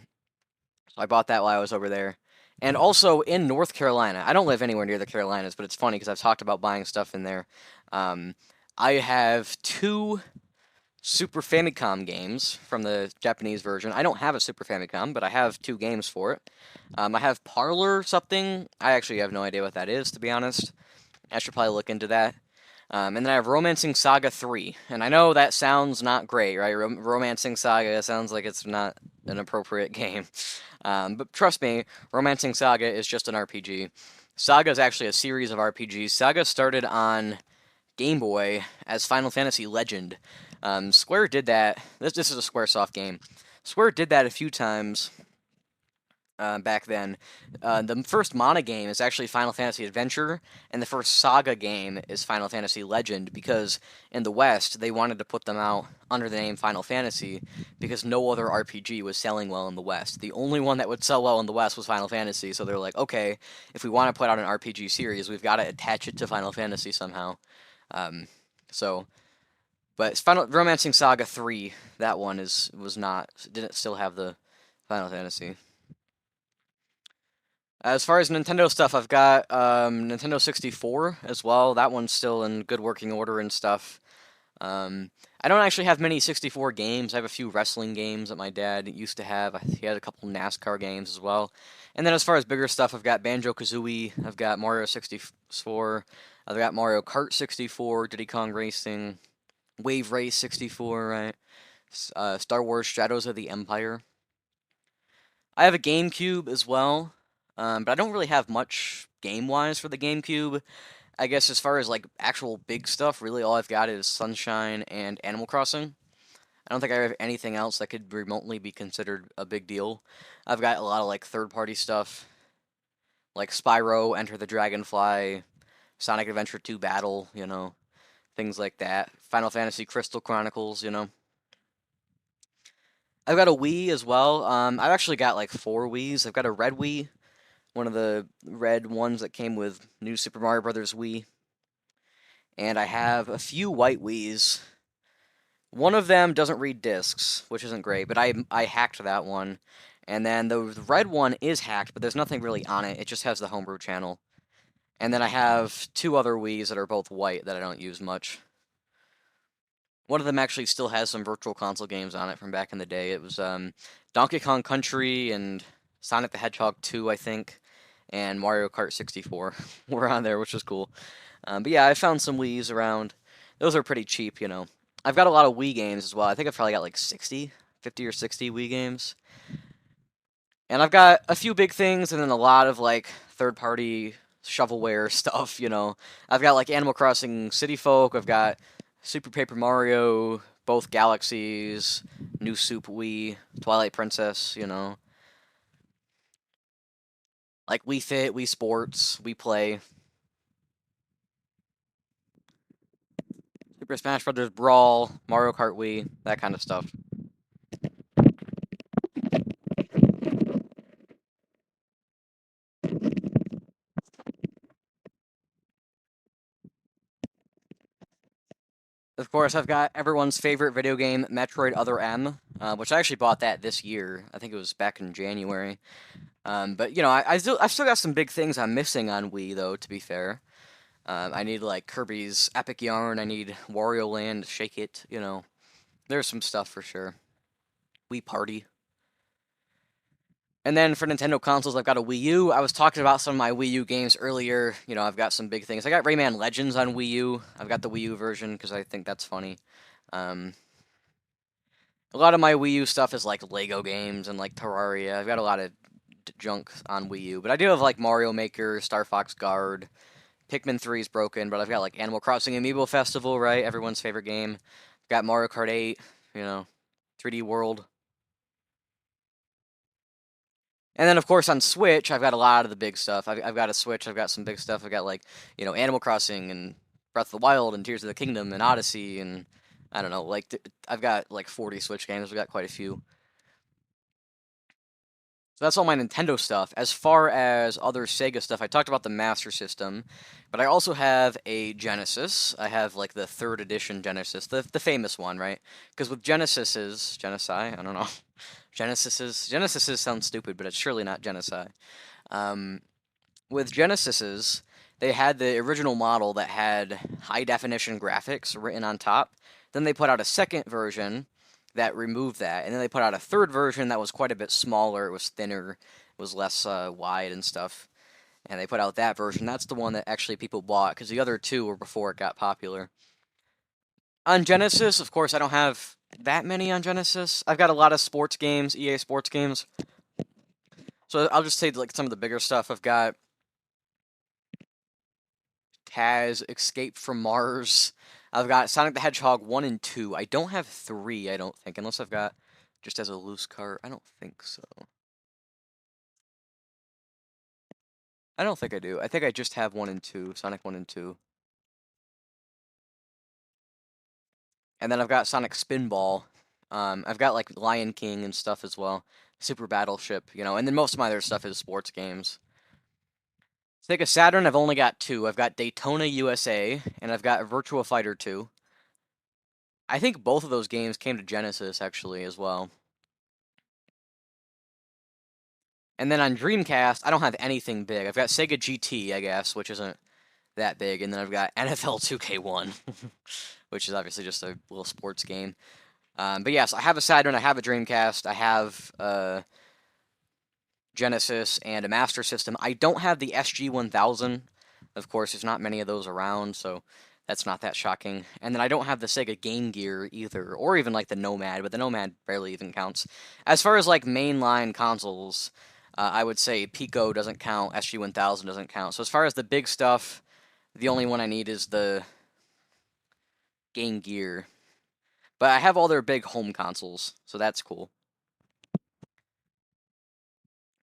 I bought that while I was over there. And also in North Carolina, I don't live anywhere near the Carolinas, but it's funny because I've talked about buying stuff in there. I have two Super Famicom games from the Japanese version. I don't have a Super Famicom, but I have two games for it. I have Parlor something. I actually have no idea what that is, to be honest. I should probably look into that. And then I have Romancing Saga 3. And I know that sounds not great, right? Romancing Saga sounds like it's not an appropriate game. But trust me, Romancing Saga is just an RPG. Saga is actually a series of RPGs. Saga started on Game Boy as Final Fantasy Legend. Square did that. This is a Squaresoft game. Square did that a few times back then. The first Mana game is actually Final Fantasy Adventure, and the first Saga game is Final Fantasy Legend, because in the West, they wanted to put them out under the name Final Fantasy, because no other RPG was selling well in the West. The only one that would sell well in the West was Final Fantasy, so they're like, okay, if we want to put out an RPG series, we've got to attach it to Final Fantasy somehow. But Romancing Saga 3, that one didn't still have the Final Fantasy. As far as Nintendo stuff, I've got Nintendo 64 as well. That one's still in good working order and stuff. I don't actually have many 64 games. I have a few wrestling games that my dad used to have. He had a couple NASCAR games as well. And then as far as bigger stuff, I've got Banjo-Kazooie, I've got Mario 64, I've got Mario Kart 64, Diddy Kong Racing, Wave Race 64, right? Star Wars Shadows of the Empire. I have a GameCube as well, but I don't really have much game-wise for the GameCube. I guess as far as like actual big stuff, really all I've got is Sunshine and Animal Crossing. I don't think I have anything else that could remotely be considered a big deal. I've got a lot of like third-party stuff, like Spyro, Enter the Dragonfly, Sonic Adventure 2 Battle, things like that. Final Fantasy Crystal Chronicles, I've got a Wii as well. I've actually got like four Wiis. I've got a red Wii, one of the red ones that came with New Super Mario Brothers Wii, and I have a few white Wiis. One of them doesn't read discs, which isn't great, but I hacked that one. And then the red one is hacked, but there's nothing really on it. It just has the homebrew channel. And then I have two other Wiis that are both white that I don't use much. One of them actually still has some Virtual Console games on it from back in the day. It was Donkey Kong Country and Sonic the Hedgehog 2, I think, and Mario Kart 64 were on there, which was cool. But yeah, I found some Wiis around. Those are pretty cheap, I've got a lot of Wii games as well. I think I've probably got like 50 or 60 Wii games. And I've got a few big things and then a lot of like third-party shovelware stuff, I've got like Animal Crossing City Folk, I've got Super Paper Mario, both Galaxies, New Soup Wii, Twilight Princess, like Wii Fit, Wii Sports, Wii Play, Super Smash Brothers Brawl, Mario Kart Wii, that kind of stuff. Of course, I've got everyone's favorite video game, Metroid Other M, which I actually bought that this year. I think it was back in January. But I've still got some big things I'm missing on Wii, though. To be fair, I need like Kirby's Epic Yarn. I need Wario Land, Shake It. There's some stuff for sure. Wii Party. And then for Nintendo consoles, I've got a Wii U. I was talking about some of my Wii U games earlier. I've got some big things. I got Rayman Legends on Wii U. I've got the Wii U version because I think that's funny. Um, a lot of my Wii U stuff is like Lego games and like Terraria. I've got a lot of junk on Wii U, but I do have like Mario Maker, Star Fox Guard, Pikmin 3 is broken, but I've got like Animal Crossing Amiibo Festival, right? Everyone's favorite game. I've got Mario Kart 8, 3D World. And then, of course, on Switch, I've got a lot of the big stuff. I've got a Switch. I've got some big stuff. I've got, like, Animal Crossing and Breath of the Wild and Tears of the Kingdom and Odyssey and, I don't know, like, I've got, like, 40 Switch games. I've got quite a few. So that's all my Nintendo stuff. As far as other Sega stuff, I talked about the Master System, but I also have a Genesis. I have, like, the third edition Genesis, the famous one, right? Because with Genesis, I don't know. Genesis sounds stupid, but it's surely not Genocide. Um, with Genesises, they had the original model that had high definition graphics written on top. Then they put out a second version that removed that, and then they put out a third version that was quite a bit smaller. It was thinner, it was less wide and stuff. And they put out that version. That's the one that actually people bought because the other two were before it got popular. On Genesis, of course, I don't have that many on Genesis. I've got a lot of sports games, EA sports games. So I'll just say like some of the bigger stuff. I've got Taz, Escape from Mars. I've got Sonic the Hedgehog 1 and 2. I don't have 3, I don't think, unless I've got just as a loose cart. I don't think so. I don't think I do. I think I just have 1 and 2, Sonic 1 and 2. And then I've got Sonic Spinball. I've got like Lion King and stuff as well. Super Battleship, and then most of my other stuff is sports games. Sega Saturn, I've only got 2. I've got Daytona USA, and I've got Virtua Fighter 2. I think both of those games came to Genesis, actually, as well. And then on Dreamcast, I don't have anything big. I've got Sega GT, I guess, which isn't that big, and then I've got NFL 2K1, which is obviously just a little sports game. But yes, I have a Saturn, I have a Dreamcast, I have Genesis, and a Master System. I don't have the SG-1000. Of course, there's not many of those around, so that's not that shocking. And then I don't have the Sega Game Gear either, or even like the Nomad, but the Nomad barely even counts. As far as like mainline consoles, I would say Pico doesn't count, SG-1000 doesn't count. So as far as the big stuff, the only one I need is the Game Gear. But I have all their big home consoles, so that's cool.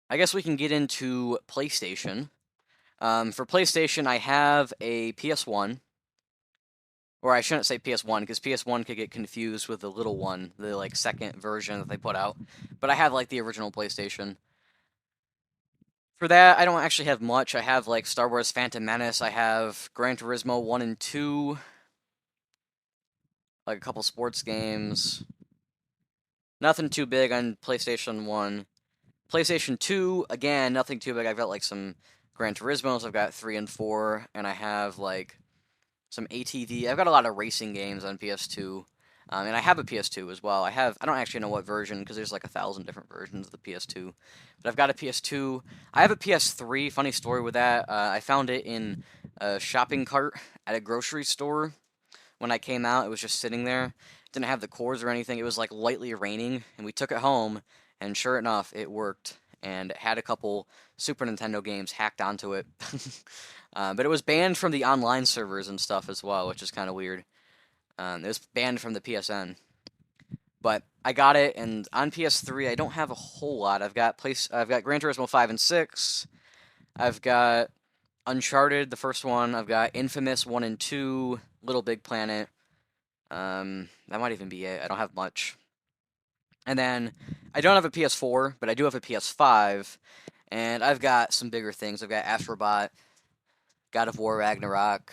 I guess we can get into PlayStation. For PlayStation, I have a PS1, or I shouldn't say PS1 because PS1 could get confused with the little one, the like second version that they put out. But I have like the original PlayStation. For that, I don't actually have much. I have like Star Wars Phantom Menace. I have Gran Turismo 1 and 2, like a couple sports games. Nothing too big on PlayStation 1. PlayStation 2, again, nothing too big. I've got like some Gran Turismos. I've got 3 and 4, and I have like some ATV. I've got a lot of racing games on PS2, and I have a PS2 as well. I don't actually know what version because there's like 1,000 different versions of the PS2, but I've got a PS2. I have a PS3. Funny story with that. I found it in a shopping cart at a grocery store when I came out. It was just sitting there. It didn't have the cords or anything. It was like lightly raining, and we took it home, and sure enough, it worked. And it had a couple Super Nintendo games hacked onto it. But it was banned from the online servers and stuff as well, which is kind of weird. It was banned from the PSN. But I got it, and on PS3, I don't have a whole lot. I've got Gran Turismo 5 and 6. I've got Uncharted, the first one. I've got Infamous 1 and 2, Little Big Planet. That might even be it. I don't have much. And then I don't have a PS4, but I do have a PS5, and I've got some bigger things. I've got Astrobot, God of War Ragnarok,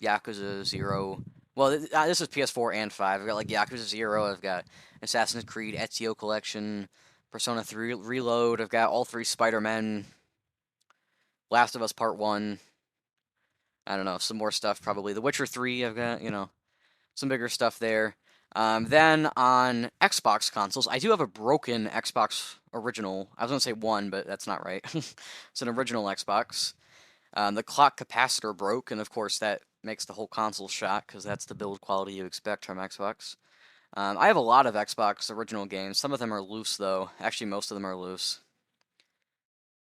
Yakuza 0. Well, this is PS4 and 5. I've got like Yakuza 0, I've got Assassin's Creed, Ezio Collection, Persona 3 Reload, I've got all 3 Spider-Men, Last of Us Part 1. I don't know, some more stuff probably. The Witcher 3, I've got, some bigger stuff there. Then on Xbox consoles, I do have a broken Xbox original. I was going to say one, but that's not right. It's an original Xbox. The clock capacitor broke, and of course that makes the whole console shot, because that's the build quality you expect from Xbox. I have a lot of Xbox original games. Some of them are loose, though. Actually, most of them are loose.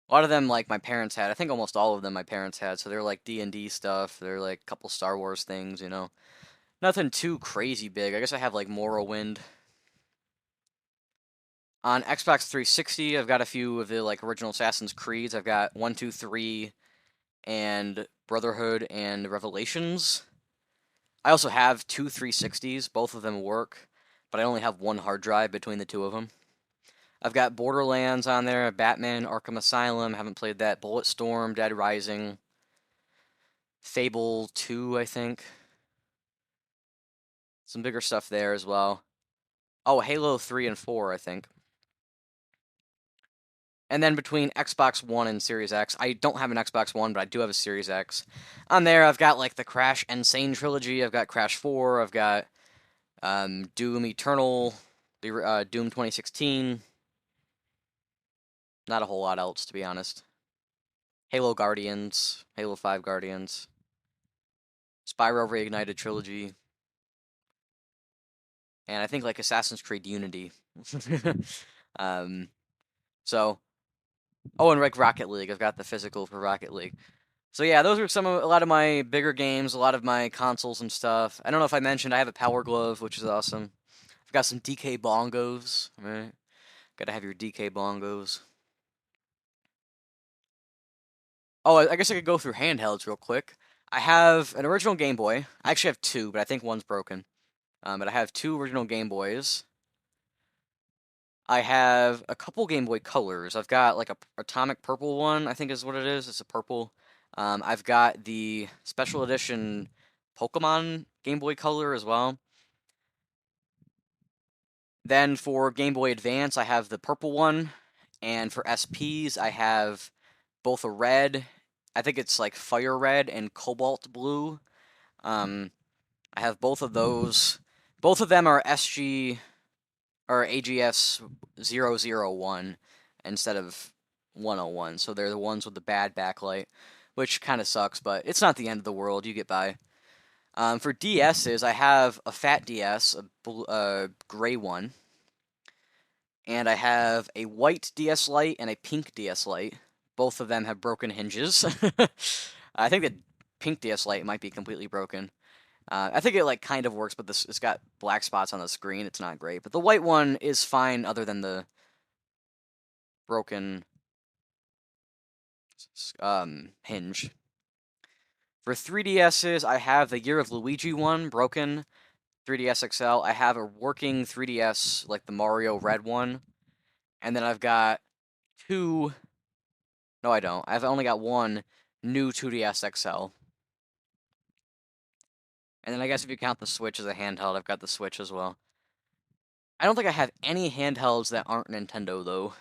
A lot of them, like, my parents had. I think almost all of them my parents had, so they're like D&D stuff. They're like a couple Star Wars things, Nothing too crazy big. I guess I have, like, Morrowind. On Xbox 360, I've got a few of the, like, original Assassin's Creeds. I've got 1, 2, 3, and Brotherhood and Revelations. I also have 2 360s. Both of them work, but I only have one hard drive between the two of them. I've got Borderlands on there, Batman, Arkham Asylum, haven't played that, Bulletstorm, Dead Rising, Fable 2, I think. Some bigger stuff there as well. Oh, Halo 3 and 4, I think. And then between Xbox One and Series X, I don't have an Xbox One, but I do have a Series X. On there, I've got like the Crash Insane trilogy. I've got Crash 4. I've got Doom Eternal, Doom 2016. Not a whole lot else, to be honest. Halo Guardians, Halo 5 Guardians, Spyro Reignited trilogy, and I think like Assassin's Creed Unity. So, oh, and like Rocket League. I've got the physical for Rocket League. So yeah, those are a lot of my bigger games, a lot of my consoles and stuff. I don't know if I mentioned I have a Power Glove, which is awesome. I've got some DK bongos, right? Gotta have your DK bongos. Oh, I guess I could go through handhelds real quick. I have an original Game Boy. I actually have two, but I think one's broken. But I have two original Game Boys. I have a couple Game Boy Colors. I've got like a atomic purple one, I think is what it is. It's a purple. I've got the special edition Pokemon Game Boy Color as well. Then for Game Boy Advance, I have the purple one, and for SPs, I have both a red, I think it's like fire red and cobalt blue. Um, I have both of those. Both of them are SG or AGS 001 instead of 101. So they're the ones with the bad backlight, which kind of sucks, but it's not the end of the world. You get by. For DSs, I have a fat DS, a gray one, and I have a white DS Lite and a pink DS Lite. Both of them have broken hinges. I think the pink DS Lite might be completely broken. I think it like kind of works, but it's got black spots on the screen. It's not great, but the white one is fine, other than the broken hinge. For 3DSs, I have the Year of Luigi one broken. 3DS XL. I have a working 3DS like the Mario Red one, and then I've got two. No, I don't. I've only got one new 2DS XL. And then I guess if you count the Switch as a handheld, I've got the Switch as well. I don't think I have any handhelds that aren't Nintendo though.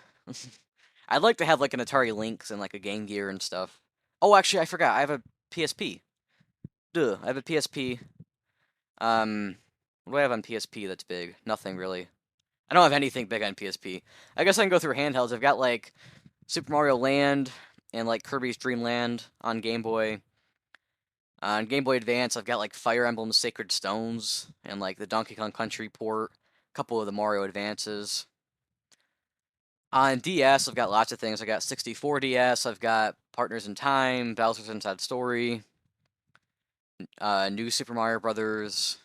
I'd like to have like an Atari Lynx and like a Game Gear and stuff. Oh, actually, I forgot. I have a PSP. Duh, I have a PSP. What do I have on PSP that's big? Nothing really. I don't have anything big on PSP. I guess I can go through handhelds. I've got like Super Mario Land and like Kirby's Dream Land on Game Boy. On Game Boy Advance, I've got like Fire Emblem Sacred Stones and like the Donkey Kong Country port, a couple of the Mario Advances. On DS, I've got lots of things. I got 64 DS, I've got Partners in Time, Bowser's Inside Story, New Super Mario Brothers,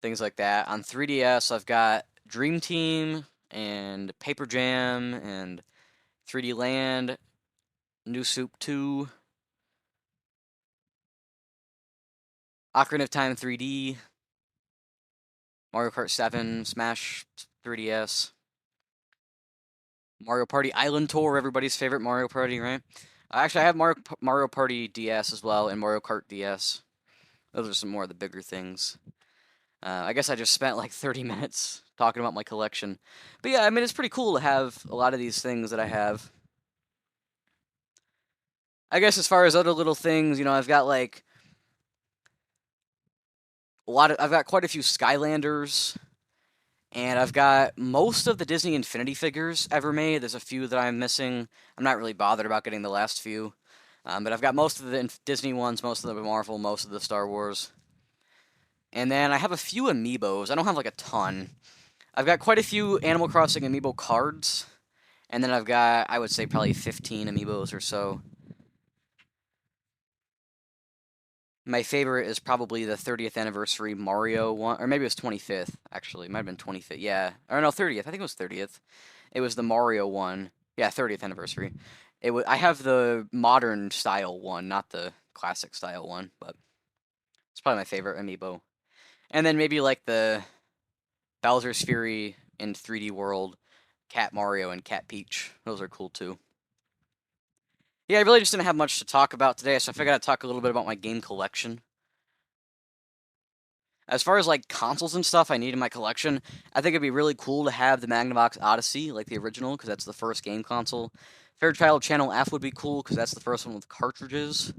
things like that. On 3DS, I've got Dream Team and Paper Jam and 3D Land, New Soup 2, Ocarina of Time 3D, Mario Kart 7, Smash 3DS, Mario Party Island Tour, everybody's favorite Mario Party, right? Actually, I have Mario Party DS as well and Mario Kart DS. Those are some more of the bigger things. I guess I just spent like 30 minutes talking about my collection. But yeah, I mean, it's pretty cool to have a lot of these things that I have. I guess as far as other little things, I've got like I've got quite a few Skylanders, and I've got most of the Disney Infinity figures ever made. There's a few that I'm missing. I'm not really bothered about getting the last few. But I've got most of the Disney ones, most of the Marvel, most of the Star Wars. And then I have a few amiibos. I don't have like a ton. I've got quite a few Animal Crossing amiibo cards. And then I've got, I would say, probably 15 amiibos or so. My favorite is probably the 30th anniversary Mario one, or maybe it was 25th, actually. It might have been 25th, yeah. Or no, 30th. I think it was 30th. It was the Mario one. Yeah, 30th anniversary. I have the modern style one, not the classic style one, but it's probably my favorite amiibo. And then maybe like the Bowser's Fury in 3D World, Cat Mario, and Cat Peach. Those are cool too. Yeah, I really just didn't have much to talk about today, so I figured I'd talk a little bit about my game collection. As far as like consoles and stuff I need in my collection, I think it'd be really cool to have the Magnavox Odyssey, like the original, because that's the first game console. Fairchild Channel F would be cool, because that's the first one with cartridges.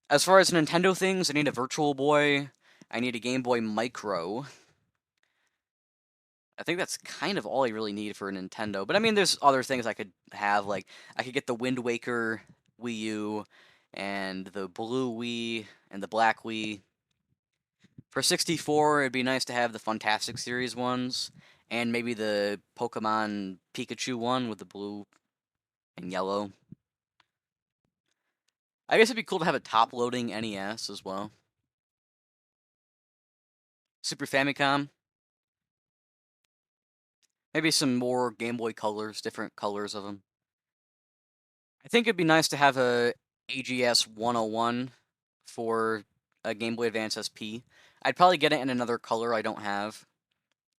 As far as Nintendo things, I need a Virtual Boy. I need a Game Boy Micro. I think that's kind of all I really need for a Nintendo. But I mean, there's other things I could have. Like, I could get the Wind Waker Wii U, and the Blue Wii, and the Black Wii. For 64, it'd be nice to have the Fantastic Series ones, and maybe the Pokemon Pikachu one with the blue and yellow. I guess it'd be cool to have a top-loading NES as well. Super Famicom. Maybe some more Game Boy colors, different colors of them. I think it'd be nice to have a AGS 101 for a Game Boy Advance SP. I'd probably get it in another color I don't have,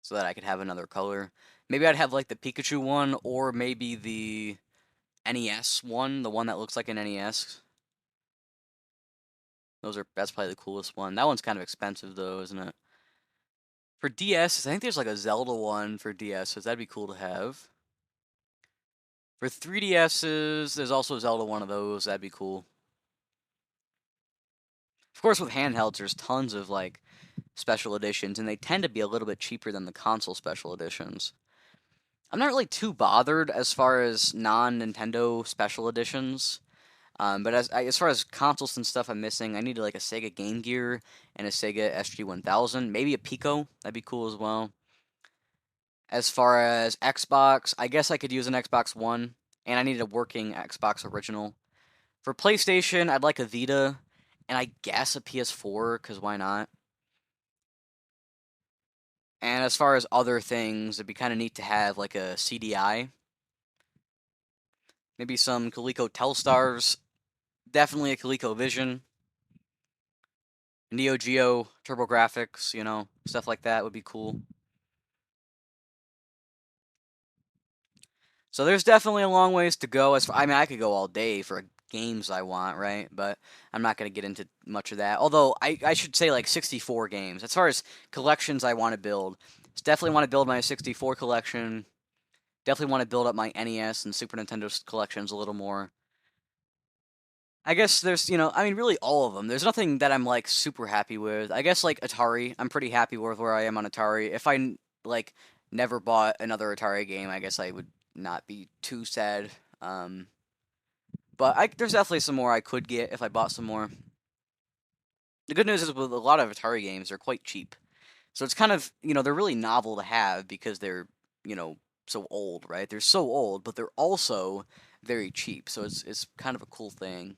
so that I could have another color. Maybe I'd have like the Pikachu one, or maybe the NES one, the one that looks like an NES. That's probably the coolest one. That one's kind of expensive though, isn't it? For DS, I think there's like a Zelda one for DS, so that'd be cool to have. For 3DSs, there's also Zelda one of those. That'd be cool. Of course, with handhelds, there's tons of like special editions, and they tend to be a little bit cheaper than the console special editions. I'm not really too bothered as far as non-Nintendo special editions. But as far as consoles and stuff I'm missing, I need like a Sega Game Gear and a Sega SG-1000, maybe a Pico. That'd be cool as well. As far as Xbox, I guess I could use an Xbox One, and I need a working Xbox original. For PlayStation, I'd like a Vita, and I guess a PS4, because why not? And as far as other things, it'd be kind of neat to have like a CDI, maybe some Coleco Telstars, definitely a Coleco Vision, Neo Geo TurboGrafx, stuff like that would be cool. So there's definitely a long ways to go. I mean, I could go all day for games I want, right? But I'm not going to get into much of that. Although I should say like 64 games. As far as collections I want to build, definitely want to build my 64 collection. Definitely want to build up my NES and Super Nintendo collections a little more. I guess there's, I mean, really all of them. There's nothing that I'm like super happy with. I guess like Atari, I'm pretty happy with where I am on Atari. If I like never bought another Atari game, I guess I would not be too sad. Um, but there's definitely some more I could get if I bought some more. The good news is with a lot of Atari games, they're quite cheap. So it's kind of, they're really novel to have because they're, you know, so old, right? They're so old, but they're also very cheap. So it's kind of a cool thing.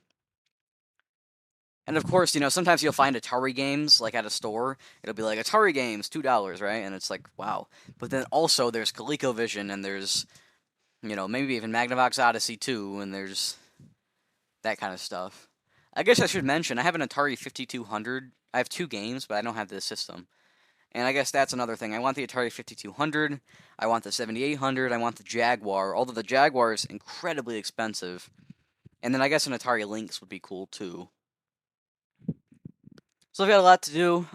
And of course, sometimes you'll find Atari games like at a store. It'll be like Atari games, $2, right? And it's like, wow. But then also there's ColecoVision and there's, maybe even Magnavox Odyssey 2 and there's that kind of stuff. I guess I should mention I have an Atari 5200. I have two games, but I don't have the system. And I guess that's another thing. I want the Atari 5200. I want the 7800. I want the Jaguar, although the Jaguar is incredibly expensive. And then I guess an Atari Lynx would be cool too. So I've got a lot to do.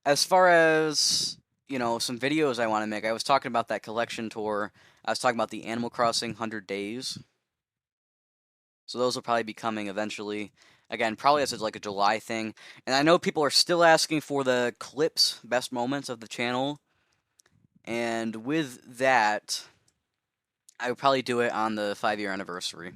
As far as some videos I want to make, I was talking about that collection tour. I was talking about the Animal Crossing 100 Days. So those will probably be coming eventually. Again, probably as like a July thing. And I know people are still asking for the clips, best moments of the channel. And with that, I would probably do it on the 5-year anniversary.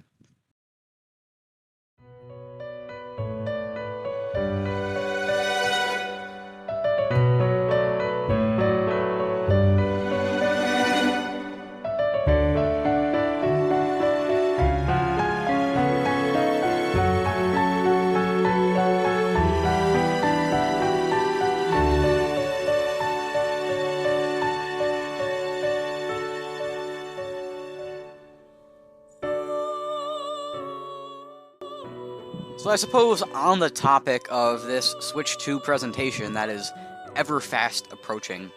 So I suppose on the topic of this Switch 2 presentation that is ever fast approaching,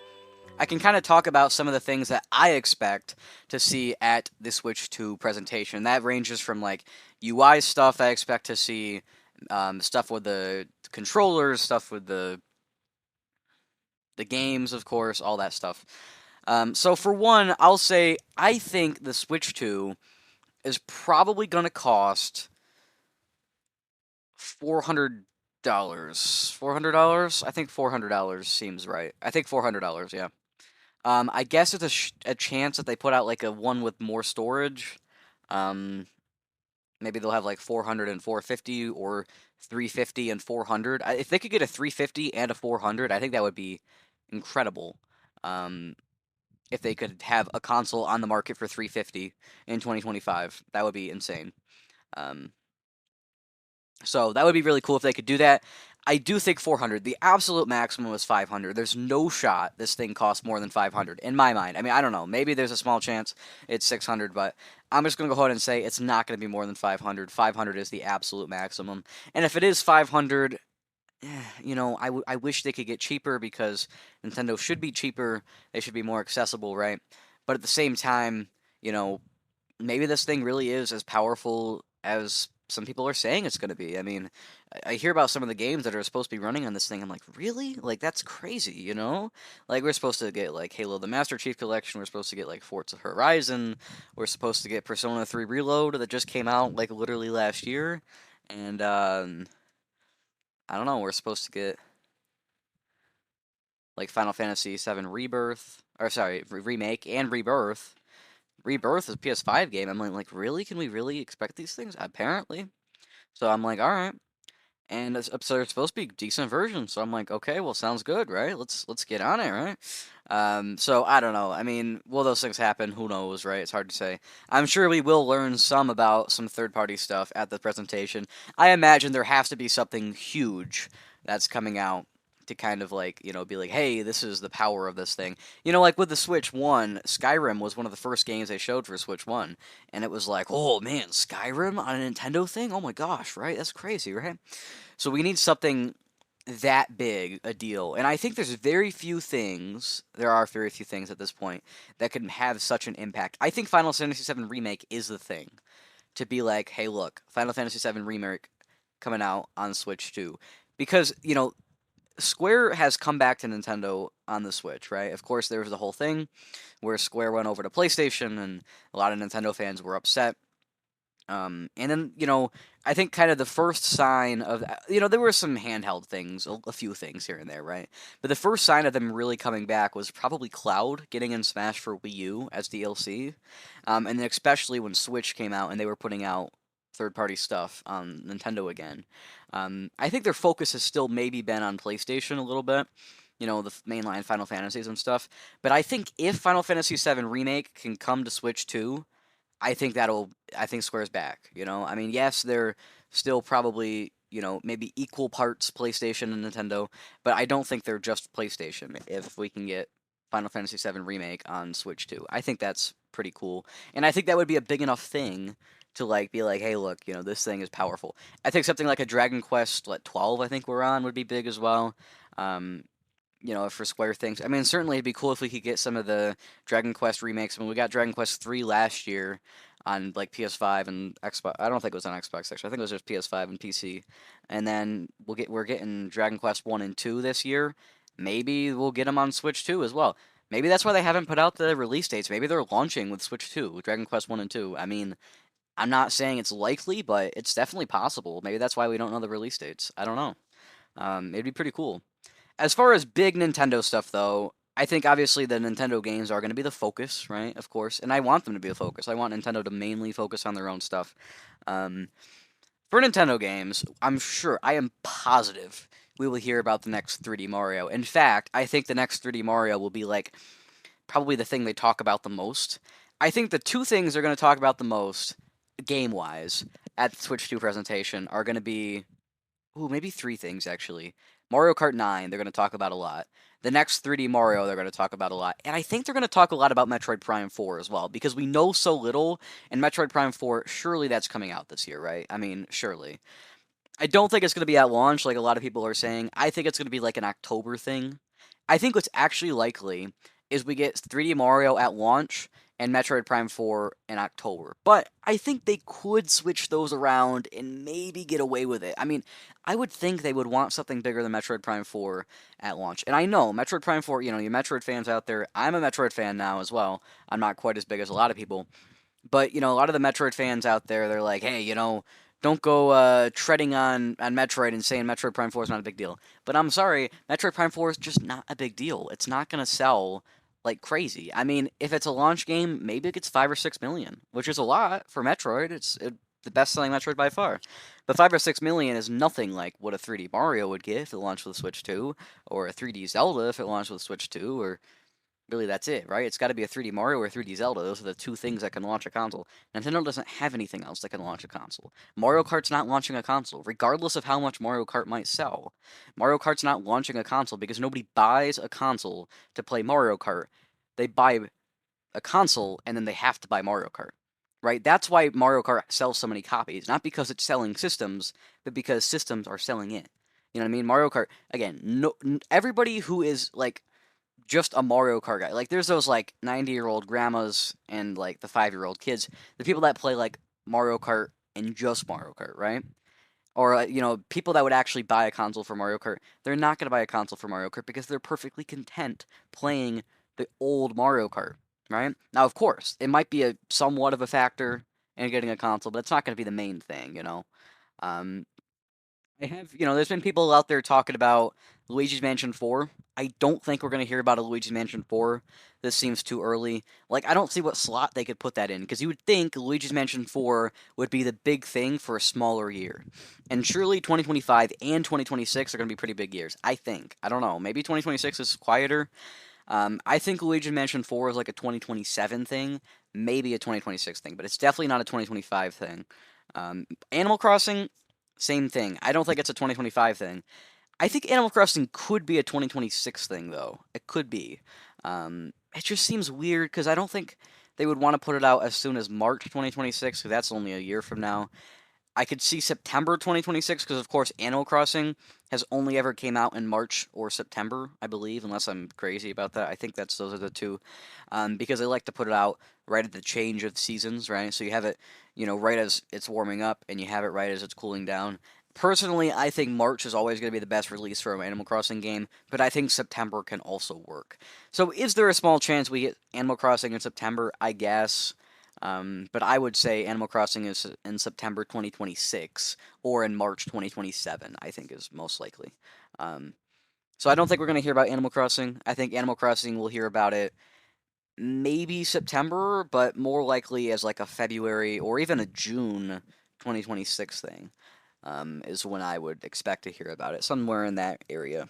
I can kind of talk about some of the things that I expect to see at the Switch 2 presentation. That ranges from like UI stuff I expect to see, stuff with the controllers, stuff with the games, of course, all that stuff. So for one, I'll say I think the Switch 2 is probably going to cost $400. $400? I think $400 seems right. I think $400, yeah. I guess it's a chance that they put out like a one with more storage. Um, Maybe they'll have like 400 and 450 or 350 and 400. If they could get a 350 and a 400, I think that would be incredible. Um, if they could have a console on the market for 350 in 2025, that would be insane. Um, so that would be really cool if they could do that. I do think 400. The absolute maximum is 500. There's no shot this thing costs more than 500 in my mind. I mean, I don't know. Maybe there's a small chance it's 600, but I'm just going to go ahead and say it's not going to be more than 500. 500 is the absolute maximum. And if it is 500, I wish they could get cheaper because Nintendo should be cheaper. They should be more accessible, right? But at the same time, you know, maybe this thing really is as powerful as some people are saying it's going to be. I mean, I hear about some of the games that are supposed to be running on this thing. I'm like, really? Like, that's crazy, you know? Like, we're supposed to get, like, Halo the Master Chief Collection. We're supposed to get, like, Forza Horizon. We're supposed to get Persona 3 Reload that just came out, like, literally last year. And, I don't know. We're supposed to get like Final Fantasy VII Rebirth, or sorry, remake and Rebirth. Rebirth is a PS5 game. I'm like, really? Can we really expect these things? Apparently. So I'm like, all right. And so they're supposed to be decent versions. So I'm like, okay, well, sounds good, right? Let's get on it, right? So I don't know. I mean, will those things happen? Who knows, right? It's hard to say. I'm sure we will learn some about some third-party stuff at the presentation. I imagine there has to be something huge that's coming out to kind of like, be like, hey, this is the power of this thing. Like with the Switch 1, Skyrim was one of the first games they showed for Switch 1. And it was like, oh man, Skyrim on a Nintendo thing? Oh my gosh, right? That's crazy, right? So we need something that big a deal. And I think there are very few things at this point that can have such an impact. I think Final Fantasy VII Remake is the thing to be like, hey, look, Final Fantasy VII Remake coming out on Switch 2. Because, Square has come back to Nintendo on the Switch, right? Of course, there was the whole thing where Square went over to PlayStation and a lot of Nintendo fans were upset. And then, I think kind of the first sign of, there were some handheld things, a few things here and there, right? But the first sign of them really coming back was probably Cloud getting in Smash for Wii U as DLC. And then especially when Switch came out and they were putting out third party stuff on Nintendo again. I think their focus has still maybe been on PlayStation a little bit. The mainline Final Fantasies and stuff. But I think if Final Fantasy VII Remake can come to Switch too, I think Square's back, I mean, yes, they're still probably, maybe equal parts PlayStation and Nintendo, but I don't think they're just PlayStation if we can get Final Fantasy VII Remake on Switch too. I think that's pretty cool. And I think that would be a big enough thing to like be like, hey, look, this thing is powerful. I think something like a Dragon Quest, 12, I think we're on, would be big as well. Um, for Square things. I mean, certainly it'd be cool if we could get some of the Dragon Quest remakes. I mean, we got Dragon Quest 3 last year on like PS5 and Xbox. I don't think it was on Xbox actually. I think it was just PS5 and PC. And then we're getting Dragon Quest 1 and 2 this year. Maybe we'll get them on Switch 2 as well. Maybe that's why they haven't put out the release dates. Maybe they're launching with Switch 2, with Dragon Quest 1 and 2. I mean, I'm not saying it's likely, but it's definitely possible. Maybe that's why we don't know the release dates. I don't know. It'd be pretty cool. As far as big Nintendo stuff, though, I think obviously the Nintendo games are going to be the focus, right? Of course, and I want them to be the focus. I want Nintendo to mainly focus on their own stuff. Um, for Nintendo games, I am positive we will hear about the next 3D Mario. In fact, I think the next 3D Mario will be like probably the thing they talk about the most. I think the two things they're going to talk about the most, game wise, at the Switch 2 presentation are going to be, maybe three things actually. Mario Kart 9, they're going to talk about a lot. The next 3D Mario, they're going to talk about a lot. And I think they're going to talk a lot about Metroid Prime 4 as well, because we know so little, and Metroid Prime 4, surely that's coming out this year, right? I mean, surely. I don't think it's going to be at launch like a lot of people are saying. I think it's going to be like an October thing. I think what's actually likely is we get 3D Mario at launch and Metroid Prime 4 in October. But I think they could switch those around and maybe get away with it. I mean, I would think they would want something bigger than Metroid Prime 4 at launch. And I know Metroid Prime 4, you Metroid fans out there, I'm a Metroid fan now as well. I'm not quite as big as a lot of people. But, a lot of the Metroid fans out there, they're like, hey, don't go treading on Metroid and saying Metroid Prime 4 is not a big deal. But I'm sorry, Metroid Prime 4 is just not a big deal. It's not going to sell like crazy. I mean, if it's a launch game, maybe it gets 5 or 6 million, which is a lot for Metroid. It's the best-selling Metroid by far. But 5 or 6 million is nothing like what a 3D Mario would get if it launched with Switch 2, or a 3D Zelda if it launched with Switch 2, or really that's it, right? It's got to be a 3D Mario or a 3D Zelda. Those are the two things that can launch a console. Nintendo doesn't have anything else that can launch a console. Mario Kart's not launching a console, regardless of how much Mario Kart might sell. Mario Kart's not launching a console because nobody buys a console to play Mario Kart. They buy a console and then they have to buy Mario Kart, right? That's why Mario Kart sells so many copies, not because it's selling systems, but because systems are selling it. You know what I mean? Mario Kart, again, no, everybody who is like just a Mario Kart guy. Like there's those like 90-year-old grandmas and like the 5-year-old kids, the people that play like Mario Kart and just Mario Kart, right? Or people that would actually buy a console for Mario Kart, they're not going to buy a console for Mario Kart because they're perfectly content playing the old Mario Kart, right? Now, of course, it might be a somewhat of a factor in getting a console, but it's not going to be the main thing, Um, I have, there's been people out there talking about Luigi's Mansion 4. I don't think we're going to hear about a Luigi's Mansion 4. This seems too early. Like, I don't see what slot they could put that in, because you would think Luigi's Mansion 4 would be the big thing for a smaller year. And surely 2025 and 2026 are going to be pretty big years, I think. I don't know. Maybe 2026 is quieter. I think Luigi's Mansion 4 is like a 2027 thing, maybe a 2026 thing, but it's definitely not a 2025 thing. Animal Crossing, same thing. I don't think it's a 2025 thing. I think Animal Crossing could be a 2026 thing, though. It could be. It just seems weird because I don't think they would want to put it out as soon as March 2026, because that's only a year from now. I could see September 2026 because, of course, Animal Crossing has only ever came out in March or September, I believe, unless I'm crazy about that. I think those are the two, because they like to put it out right at the change of seasons, right? So you have it, right as it's warming up, and you have it right as it's cooling down. Personally, I think March is always going to be the best release for an Animal Crossing game, but I think September can also work. So, is there a small chance we get Animal Crossing in September? I guess. But I would say Animal Crossing is in September 2026 or in March 2027, I think is most likely. Um, so I don't think we're going to hear about Animal Crossing. I think Animal Crossing will hear about it maybe September, but more likely as like a February or even a June 2026 thing, is when I would expect to hear about it, somewhere in that area.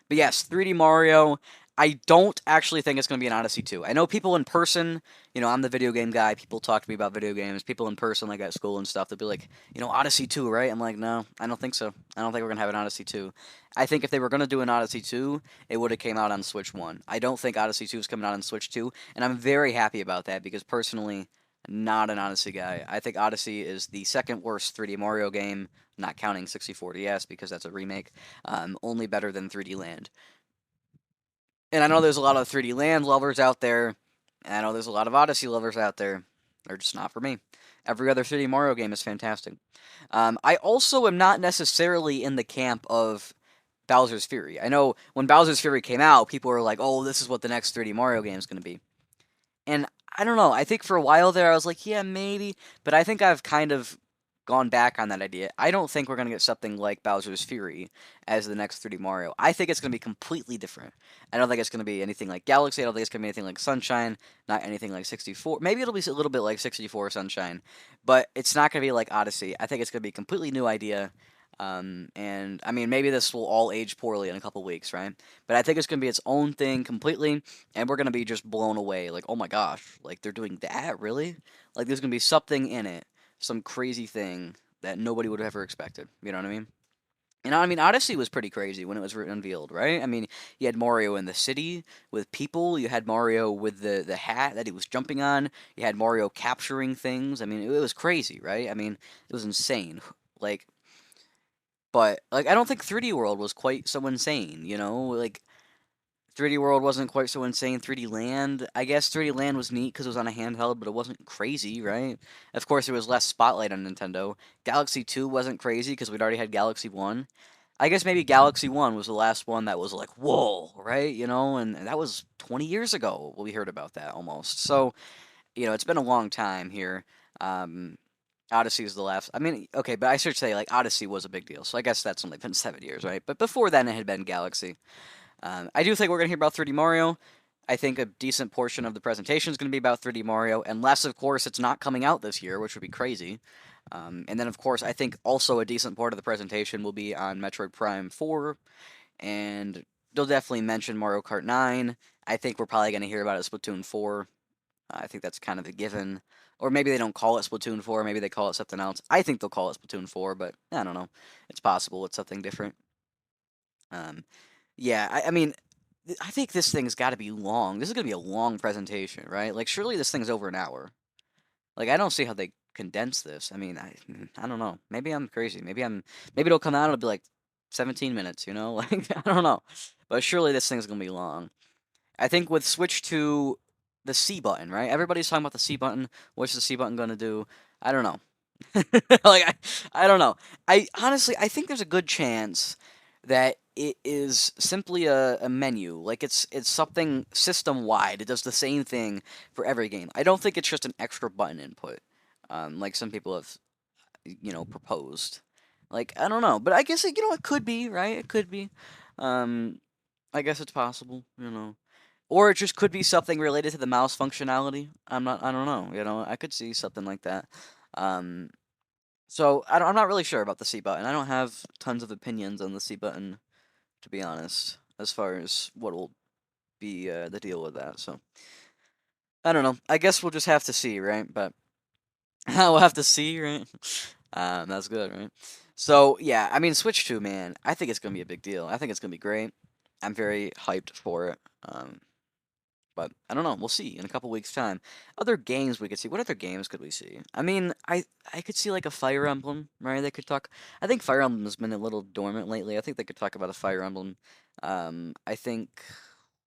But yes, 3D Mario. I don't actually think it's going to be an Odyssey 2. I know people in person, I'm the video game guy. People talk to me about video games. People in person, like at school and stuff, they'll be like, Odyssey 2, right? I'm like, no, I don't think so. I don't think we're going to have an Odyssey 2. I think if they were going to do an Odyssey 2, it would have came out on Switch 1. I don't think Odyssey 2 is coming out on Switch 2, and I'm very happy about that because personally, not an Odyssey guy. I think Odyssey is the second worst 3D Mario game, not counting 64 DS because that's a remake, only better than 3D Land. And I know there's a lot of 3D Land lovers out there, and I know there's a lot of Odyssey lovers out there. They're just not for me. Every other 3D Mario game is fantastic. I also am not necessarily in the camp of Bowser's Fury. I know when Bowser's Fury came out, people were like, oh, this is what the next 3D Mario game is going to be. And I don't know. I think for a while there, I was like, yeah, maybe. But I think I've kind of gone back on that idea. I don't think we're going to get something like Bowser's Fury as the next 3D Mario. I think it's going to be completely different. I don't think it's going to be anything like Galaxy. I don't think it's going to be anything like Sunshine. Not anything like 64. Maybe it'll be a little bit like 64 Sunshine. But it's not going to be like Odyssey. I think it's going to be a completely new idea. And I mean, maybe this will all age poorly in a couple weeks, right? But I think it's going to be its own thing completely, and we're going to be just blown away. Like, oh my gosh, like they're doing that, really? Like, there's going to be something in it, some crazy thing that nobody would have ever expected. You know what I mean? And I mean, Odyssey was pretty crazy when it was unveiled, right? I mean, you had Mario in the city with people. You had Mario with the hat that he was jumping on. You had Mario capturing things. I mean, it was crazy, right? I mean, it was insane. Like, but like I don't think 3D World was quite so insane, Like 3D World wasn't quite so insane. 3D Land, I guess 3D Land was neat because it was on a handheld, but it wasn't crazy, right? Of course, there was less spotlight on Nintendo. Galaxy 2 wasn't crazy because we'd already had Galaxy 1. I guess maybe Galaxy 1 was the last one that was like, whoa, right? And that was 20 years ago we heard about that almost. So, it's been a long time here. Um, Odyssey is the last. I mean, okay, but I should say like Odyssey was a big deal, so I guess that's only been 7 years, right? But before then, it had been Galaxy. I do think we're gonna hear about 3D Mario. I think a decent portion of the presentation is going to be about 3D Mario, unless, of course, it's not coming out this year, which would be crazy. And then, of course, I think also a decent part of the presentation will be on Metroid Prime 4, and they'll definitely mention Mario Kart 9. I think we're probably going to hear about it Splatoon 4. I think that's kind of a given. Or maybe they don't call it Splatoon 4, maybe they call it something else. I think they'll call it Splatoon 4, but I don't know. It's possible it's something different. Um, yeah, I mean, I think this thing's got to be long. This is going to be a long presentation, right? Like, surely this thing's over an hour. Like, I don't see how they condense this. I mean, I don't know. Maybe I'm crazy. Maybe it'll come out, it'll be like 17 minutes, Like, I don't know. But surely this thing's going to be long. I think with Switch to the C button, right? Everybody's talking about the C button. What's the C button going to do? I don't know. Like I don't know. I honestly I think there's a good chance that it is simply a menu. Like it's something system wide. It does the same thing for every game. I don't think it's just an extra button input, like some people have proposed. Like, I don't know, but I guess it could be, right? It could be. Um, I guess it's possible, or it just could be something related to the mouse functionality. I don't know, I could see something like that. Um, so I'm not really sure about the C button. I don't have tons of opinions on the C button, to be honest, as far as what will be the deal with that. So I don't know. I guess we'll just have to see, right? But we'll have to see, right? That's good, right? So yeah, I mean, Switch 2, man. I think it's gonna be a big deal. I think it's gonna be great. I'm very hyped for it. But I don't know. We'll see in a couple weeks' time. Other games we could see. What other games could we see? I mean, I could see like a Fire Emblem, right? They could talk. I think Fire Emblem has been a little dormant lately. I think they could talk about a Fire Emblem. I think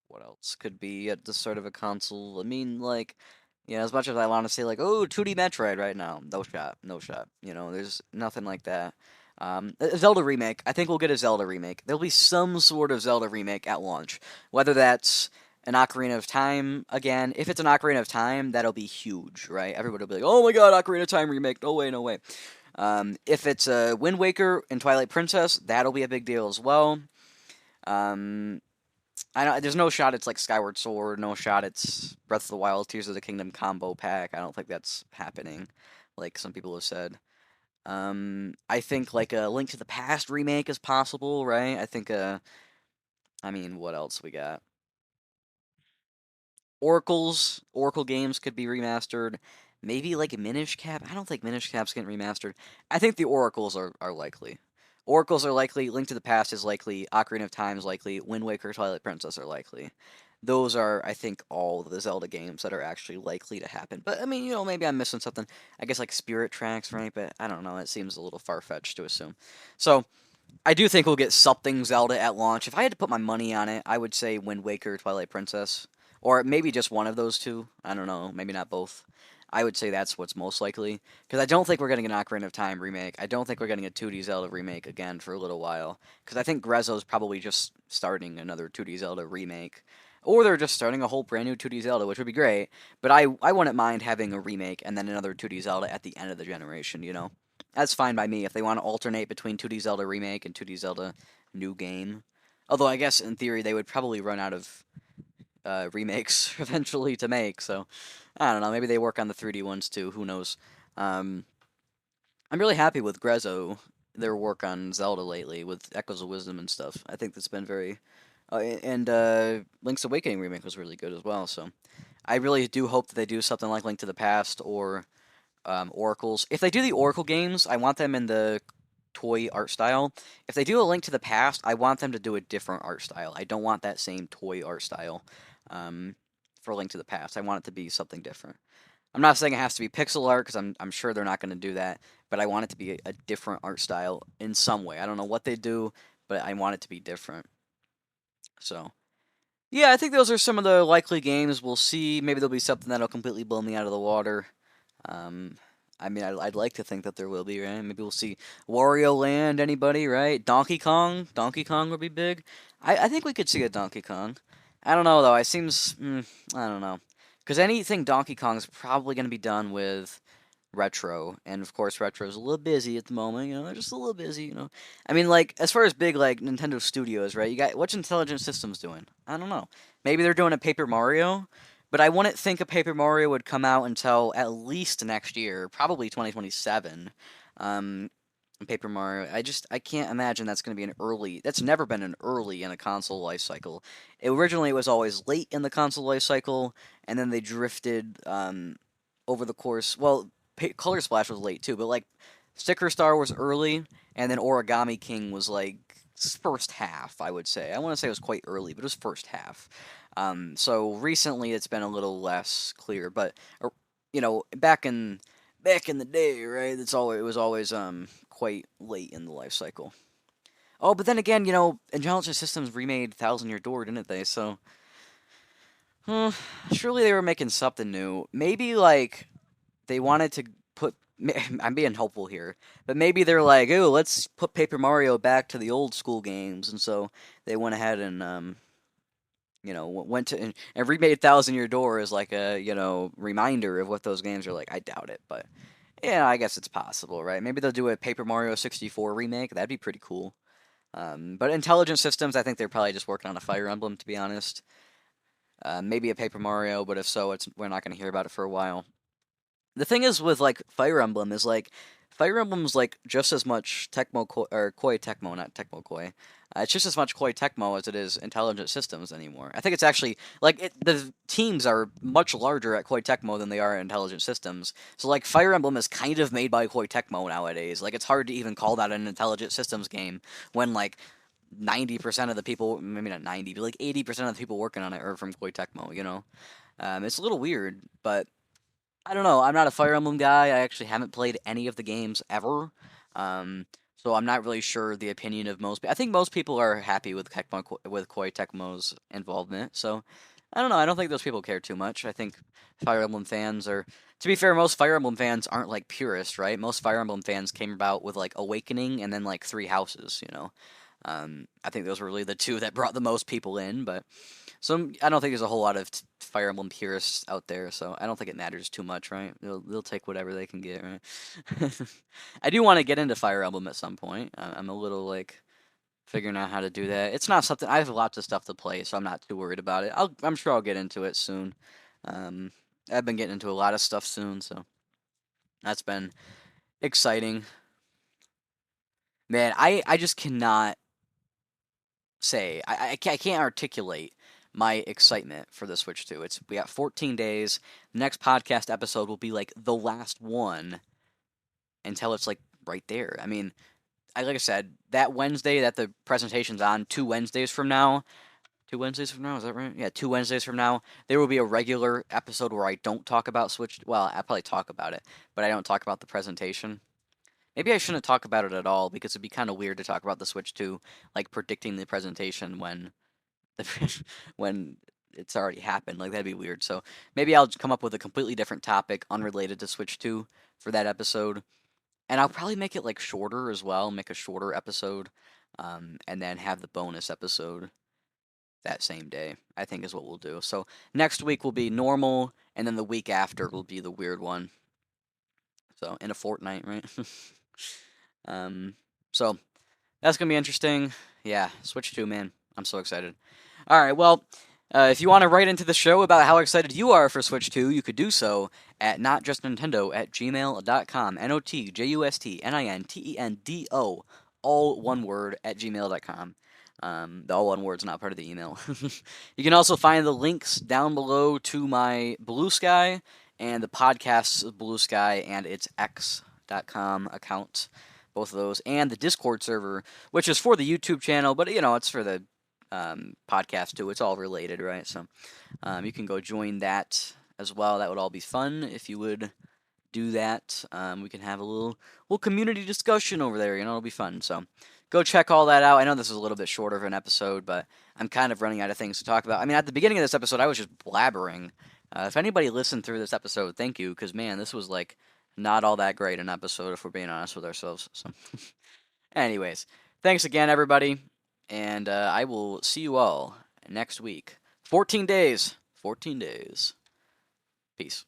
what else could be at the start of a console? I mean, like, as much as I want to say like, oh, 2D Metroid right now, no shot, no shot. There's nothing like that. A Zelda remake. I think we'll get a Zelda remake. There'll be some sort of Zelda remake at launch, whether that's an Ocarina of Time again. If it's an Ocarina of Time, that'll be huge, right? Everybody will be like, "Oh my God, Ocarina of Time remake! No way, no way." If it's a Wind Waker and Twilight Princess, that'll be a big deal as well. Um, I know there's no shot it's like Skyward Sword, no shot it's Breath of the Wild, Tears of the Kingdom combo pack. I don't think that's happening, like some people have said. I think like a Link to the Past remake is possible, right? I think I mean, what else we got? Oracle games could be remastered. Maybe like a Minish Cap. I don't think Minish Cap's getting remastered. I think the Oracles are likely. Oracles are likely. Link to the Past is likely. Ocarina of Time is likely. Wind Waker, Twilight Princess are likely. Those are, I think, all the Zelda games that are actually likely to happen. But I mean, maybe I'm missing something. I guess like Spirit Tracks, right? But I don't know. It seems a little far fetched to assume. So I do think we'll get something Zelda at launch. If I had to put my money on it, I would say Wind Waker, Twilight Princess, or maybe just one of those two. I don't know, maybe not both. I would say that's what's most likely because I don't think we're getting an Ocarina of Time remake. I don't think we're getting a 2D Zelda remake again for a little while because I think Grezzo's probably just starting another 2D Zelda remake. Or they're just starting a whole brand new 2D Zelda, which would be great. But I wouldn't mind having a remake and then another 2D Zelda at the end of the generation. That's fine by me if they want to alternate between 2D Zelda Remake and 2D Zelda New Game. Although I guess in theory they would probably run out of remakes eventually to make, so I don't know. Maybe they work on the 3D ones too. Who knows? Um, I'm really happy with Grezzo, their work on Zelda lately with Echoes of Wisdom and stuff. I think that's been very. And Link's Awakening remake was really good as well. So I really do hope that they do something like Link to the Past or Oracles. If they do the Oracle games, I want them in the toy art style. If they do a Link to the Past, I want them to do a different art style. I don't want that same toy art style um, for Link to the Past. I want it to be something different. I'm not saying it has to be pixel art because I'm sure they're not going to do that, but I want it to be a different art style in some way. I don't know what they do, but I want it to be different. So yeah, I think those are some of the likely games we'll see. Maybe there'll be something that'll completely blow me out of the water. Um, I mean, I'd like to think that there will be, right? Maybe we'll see Wario Land, anybody, right? Donkey Kong? Donkey Kong would be big. I think we could see a Donkey Kong. I don't know, though. It seems, I don't know. Because anything Donkey Kong's probably going to be done with Retro. And, of course, Retro's a little busy at the moment, they're just a little busy. I mean, like, as far as big, like, Nintendo Studios, right? What's Intelligent Systems doing? I don't know. Maybe they're doing a Paper Mario? But I wouldn't think a Paper Mario would come out until at least next year, probably 2027. Um, Paper Mario. I can't imagine that's going to be an early. That's never been an early in a console life cycle. Originally it was always late in the console life cycle, and then they drifted over the course. Well, Color Splash was late too, but like Sticker Star was early, and then Origami King was like first half. I would say. I want to say it was quite early, but it was first half. So recently it's been a little less clear, but back in the day, right? It was always quite late in the life cycle. Oh, but then again, Intelligent Systems remade Thousand Year Door, didn't they? So, uh, surely they were making something new. Maybe like they wanted to put. I'm being hopeful here, but maybe they're like, oh, let's put Paper Mario back to the old school games, and so they went ahead and went to and remade Thousand Year Door as like a reminder of what those games are like. I doubt it, but Yeah, I guess it's possible, right? Maybe they'll do a Paper Mario 64 remake. That'd be pretty cool. But Intelligent Systems, I think they're probably just working on a Fire Emblem, to be honest. Maybe a Paper Mario, but if so, we're not going to hear about it for a while. The thing is with like Fire Emblem is like Fire Emblem's like just as much Koei Tecmo, not Tecmo Koei. It's just as much Koei Tecmo as it is Intelligent Systems anymore. I think it's actually the teams are much larger at Koei Tecmo than they are at Intelligent Systems. So like Fire Emblem is kind of made by Koei Tecmo nowadays. Like it's hard to even call that an Intelligent Systems game when like 90% of the people, maybe not 90, but like 80% of the people working on it are from Koei Tecmo. It's a little weird, but I don't know. I'm not a Fire Emblem guy. I actually haven't played any of the games ever. Um, so I'm not really sure the opinion of most. I think most people are happy with with Koei Tecmo's involvement. So I don't know. I don't think those people care too much. I think Fire Emblem fans are. To be fair, most Fire Emblem fans aren't like purists, right? Most Fire Emblem fans came about with like Awakening and then like Three Houses. I think those were really the two that brought the most people in, but I don't think there's a whole lot of Fire Emblem purists out there, so I don't think it matters too much, right? They'll take whatever they can get, right? I do want to get into Fire Emblem at some point. I'm a little like figuring out how to do that. It's not something I have lots of stuff to play, so I'm not too worried about it. I'm sure I'll get into it soon. Um, I've been getting into a lot of stuff soon, so that's been exciting. Man, I just cannot say I can't articulate my excitement for the Switch 2. We got 14 days. The next podcast episode will be like the last one until it's like right there. I mean, like I said, that Wednesday that the presentation's on, 2 Wednesdays from now. 2 Wednesdays from now, is that right? Yeah, 2 Wednesdays from now, there will be a regular episode where I don't talk about Switch. Well, I probably talk about it, but I don't talk about the presentation. Maybe I shouldn't talk about it at all because it'd be kind of weird to talk about the Switch 2, like predicting the presentation the when it's already happened. Like that'd be weird. So maybe I'll come up with a completely different topic unrelated to Switch 2 for that episode. And I'll probably make it like shorter as well, make a shorter episode, and then have the bonus episode that same day, I think is what we'll do. So next week will be normal, and then the week after will be the weird one. So in a fortnight, right? um, so that's gonna be interesting. Yeah, Switch 2, man. I'm so excited. All right, well, if you want to write into the show about how excited you are for Switch 2, you could do so at notjustnintendo@gmail.com. NOTJUSTNINTENDO, all one word, at gmail.com. The all one word's not part of the email. You can also find the links down below to my Blue Sky and the podcast's Blue Sky and its X.com account. Both of those, and the Discord server, which is for the YouTube channel, but it's for the podcast too. It's all related, right? So you can go join that as well. That would all be fun if you would do that. We can have a little community discussion over there. It'll be fun. So go check all that out. I know this is a little bit shorter of an episode, but I'm kind of running out of things to talk about. I mean, at the beginning of this episode, I was just blabbering. If anybody listened through this episode, thank you, because man, this was like not all that great an episode if we're being honest with ourselves. So, anyways, thanks again, everybody, and I will see you all next week. 14 days. 14 days. Peace.